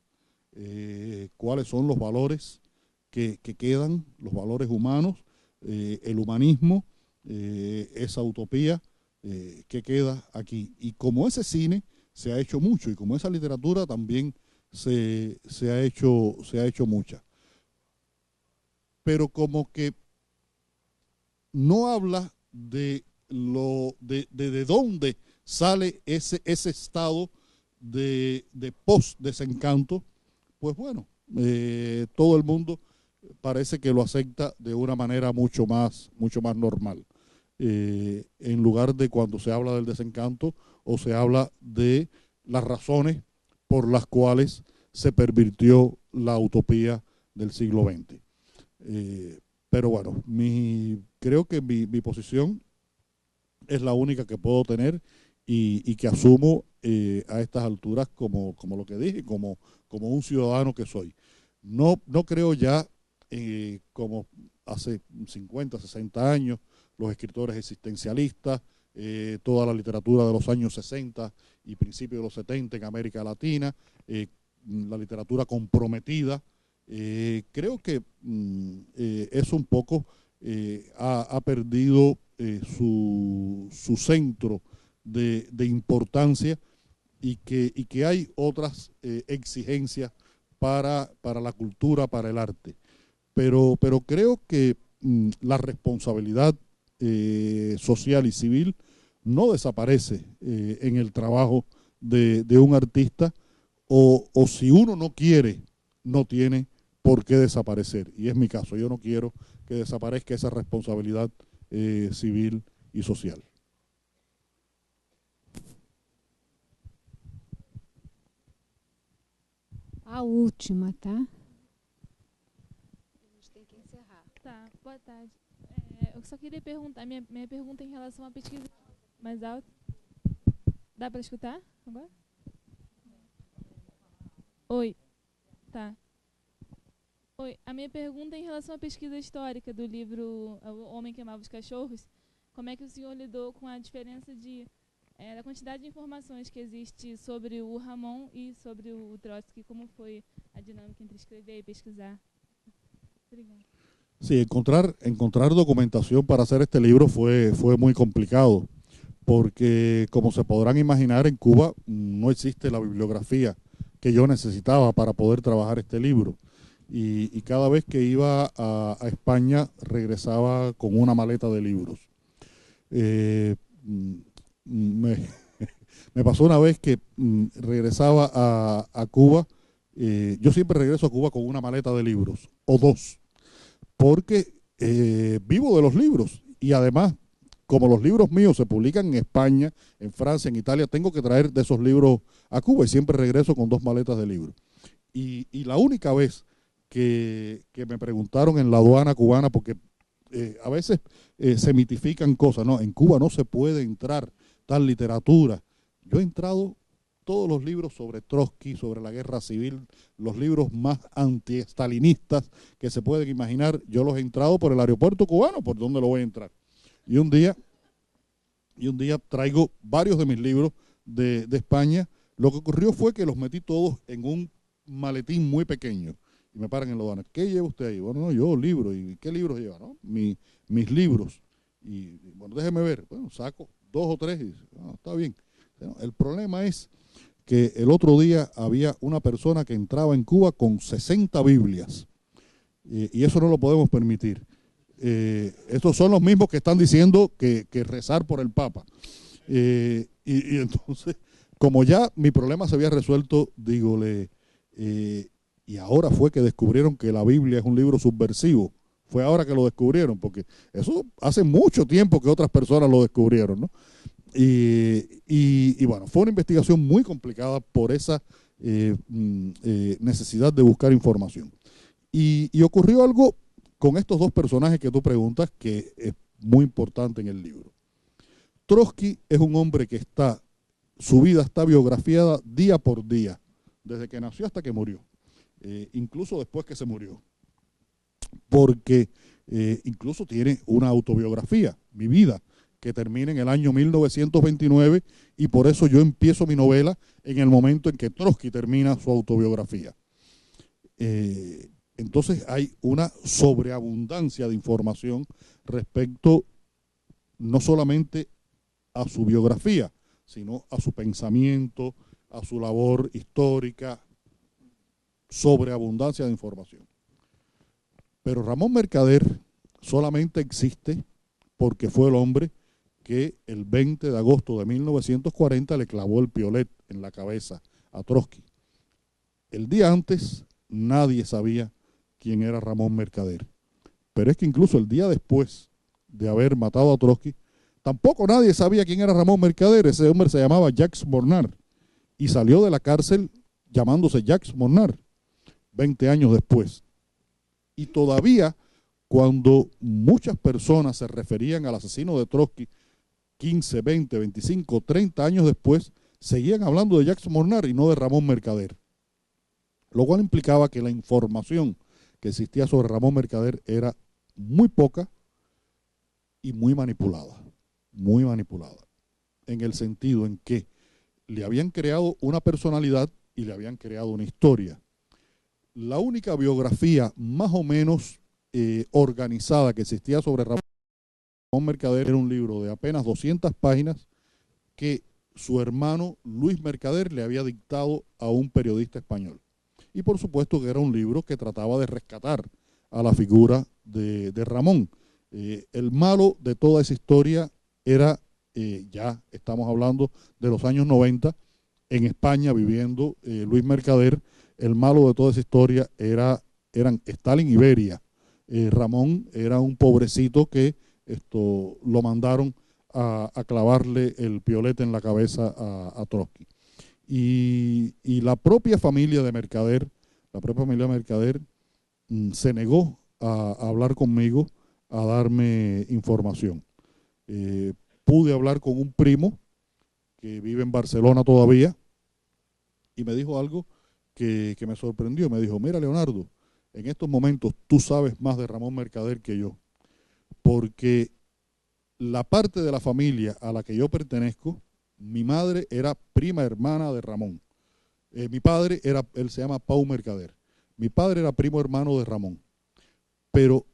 ¿cuáles son los valores que quedan, los valores humanos, el humanismo, esa utopía que queda aquí? Y como ese cine se ha hecho mucho, y como esa literatura también se ha hecho mucha. Pero como que no habla de dónde sale ese estado de post-desencanto, pues bueno, todo el mundo parece que lo acepta de una manera mucho más normal. En lugar de cuando se habla del desencanto o se habla de las razones por las cuales se pervirtió la utopía del siglo XX. Pero bueno, creo que mi posición es la única que puedo tener y que asumo a estas alturas como lo que dije, como un ciudadano que soy. No creo ya como hace 50, 60 años, los escritores existencialistas, toda la literatura de los años 60 y principios de los 70 en América Latina, la literatura comprometida. Creo que eso un poco ha perdido su centro de importancia y que hay otras exigencias para la cultura, para el arte. Pero creo que la responsabilidad social y civil no desaparece en el trabajo de un artista, o si uno no quiere, no tiene por qué desaparecer. Y es mi caso, yo no quiero que desaparezca esa responsabilidad civil y social. A última, tá? A gente tem que encerrar. Tá, boa tarde. Eu só queria perguntar, minha pergunta em relação à pesquisa mais alta. Dá para escutar agora? Oi. Tá. Oi, a minha pergunta é em relação à pesquisa histórica do livro O Homem que Amava os Cachorros. Como é que o senhor lidou com a diferença da quantidade de informações que existe sobre o Ramon e sobre o Trotsky? Como foi a dinâmica entre escrever y pesquisar? Obrigada. Sí, encontrar documentación para hacer este libro fue muy complicado, porque como se podrán imaginar, en Cuba no existe la bibliografía que yo necesitaba para poder trabajar este libro. Y cada vez que iba a España regresaba con una maleta de libros. Me pasó una vez que regresaba a Cuba, yo siempre regreso a Cuba con una maleta de libros, o dos, porque vivo de los libros, y además, como los libros míos se publican en España, en Francia, en Italia, tengo que traer de esos libros a Cuba, y siempre regreso con dos maletas de libros. Y la única vez que me preguntaron en la aduana cubana, porque a veces se mitifican cosas, no, en Cuba no se puede entrar tal literatura. Yo he entrado todos los libros sobre Trotsky, sobre la guerra civil, los libros más anti-estalinistas que se pueden imaginar, yo los he entrado por el aeropuerto cubano, por donde lo voy a entrar. Y un día traigo varios de mis libros de España. Lo que ocurrió fue que los metí todos en un maletín muy pequeño. Y me paran en la aduana. ¿Qué lleva usted ahí? Bueno, no, yo libros. ¿Y qué libros lleva? ¿No? Mis libros. Y bueno, déjeme ver. Bueno, saco 2 o 3 y dice, no, está bien. El problema es que el otro día había una persona que entraba en Cuba con 60 Biblias. Y eso no lo podemos permitir. Estos son los mismos que están diciendo que rezar por el Papa. Y entonces, como ya mi problema se había resuelto, dígole, y ahora fue que descubrieron que la Biblia es un libro subversivo. Fue ahora que lo descubrieron, porque eso hace mucho tiempo que otras personas lo descubrieron, ¿no? Y bueno, fue una investigación muy complicada por esa necesidad de buscar información. Y ocurrió algo con estos dos personajes que tú preguntas, que es muy importante en el libro. Trotsky es un hombre que su vida está biografiada día por día, desde que nació hasta que murió, incluso después que se murió, porque incluso tiene una autobiografía, Mi vida, que termina en el año 1929, y por eso yo empiezo mi novela en el momento en que Trotsky termina su autobiografía. Entonces hay una sobreabundancia de información respecto no solamente a su biografía, sino a su pensamiento, a su labor histórica, sobreabundancia de información. Pero Ramón Mercader solamente existe porque fue el hombre que el 20 de agosto de 1940 le clavó el piolet en la cabeza a Trotsky. El día antes nadie sabía quién era Ramón Mercader. Pero es que incluso el día después de haber matado a Trotsky, tampoco nadie sabía quién era Ramón Mercader. Ese hombre se llamaba Jacques Mornar y salió de la cárcel llamándose Jacques Mornar 20 años después. Y todavía, cuando muchas personas se referían al asesino de Trotsky 15, 20, 25, 30 años después, seguían hablando de Jacques Mornar y no de Ramón Mercader. Lo cual implicaba que la información que existía sobre Ramón Mercader era muy poca y muy manipulada, en el sentido en que le habían creado una personalidad y le habían creado una historia. La única biografía más o menos organizada que existía sobre Ramón Mercader era un libro de apenas 200 páginas que su hermano Luis Mercader le había dictado a un periodista español. Y por supuesto que era un libro que trataba de rescatar a la figura de Ramón. El malo de toda esa historia era ya estamos hablando de los años 90, en España viviendo Luis Mercader. El malo de toda esa historia eran Stalin y Beria. Ramón era un pobrecito que lo mandaron a clavarle el piolete en la cabeza a Trotsky. Y la propia familia de Mercader, se negó a hablar conmigo, a darme información. Pude hablar con un primo que vive en Barcelona todavía y me dijo algo que me sorprendió. Me dijo: mira, Leonardo, en estos momentos tú sabes más de Ramón Mercader que yo, porque la parte de la familia a la que yo pertenezco, mi madre era prima hermana de Ramón. Mi padre él se llama Pau Mercader. Mi padre era primo hermano de Ramón. Pero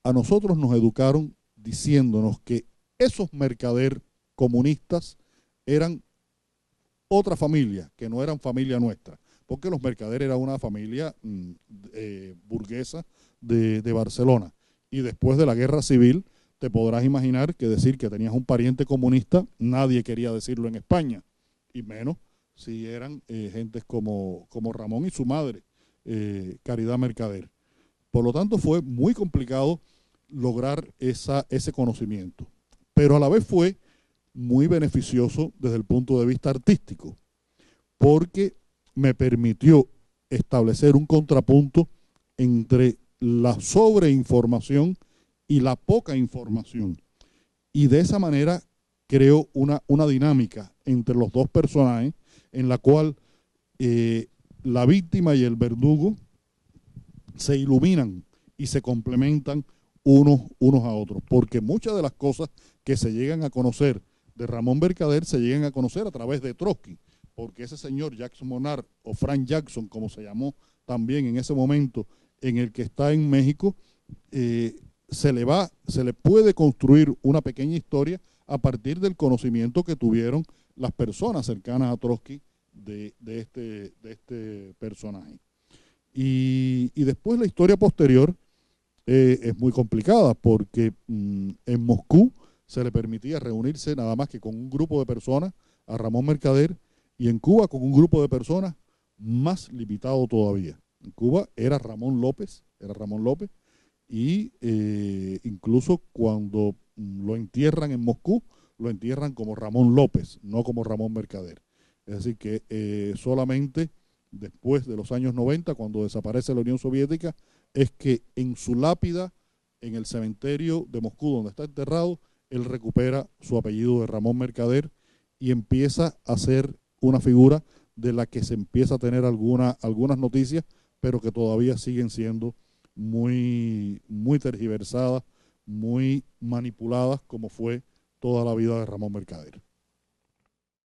a nosotros nos educaron diciéndonos que esos Mercader comunistas eran otra familia, que no eran familia nuestra, porque los Mercader era una familia burguesa de Barcelona. Y después de la guerra civil, te podrás imaginar que decir que tenías un pariente comunista, nadie quería decirlo en España, y menos si eran gentes como Ramón y su madre, Caridad Mercader. Por lo tanto, fue muy complicado lograr ese conocimiento, pero a la vez fue muy beneficioso desde el punto de vista artístico, porque me permitió establecer un contrapunto entre la sobreinformación y la poca información. Y de esa manera creo una dinámica entre los dos personajes en la cual la víctima y el verdugo se iluminan y se complementan unos a otros, porque muchas de las cosas que se llegan a conocer de Ramón Mercader se llegan a conocer a través de Trotsky, porque ese señor Jackson Monard, o Frank Jackson, como se llamó también en ese momento en el que está en México, se le puede construir una pequeña historia a partir del conocimiento que tuvieron las personas cercanas a Trotsky de este personaje. Y después la historia posterior es muy complicada, porque en Moscú se le permitía reunirse nada más que con un grupo de personas a Ramón Mercader, y en Cuba con un grupo de personas más limitado todavía. En Cuba era Ramón López, y incluso cuando lo entierran en Moscú, lo entierran como Ramón López, no como Ramón Mercader. Es decir, que solamente después de los años 90, cuando desaparece la Unión Soviética, es que en su lápida, en el cementerio de Moscú, donde está enterrado, él recupera su apellido de Ramón Mercader y empieza a ser una figura de la que se empieza a tener algunas noticias, pero que todavía siguen siendo muy tergiversadas, muy manipuladas, como fue toda la vida de Ramón Mercader.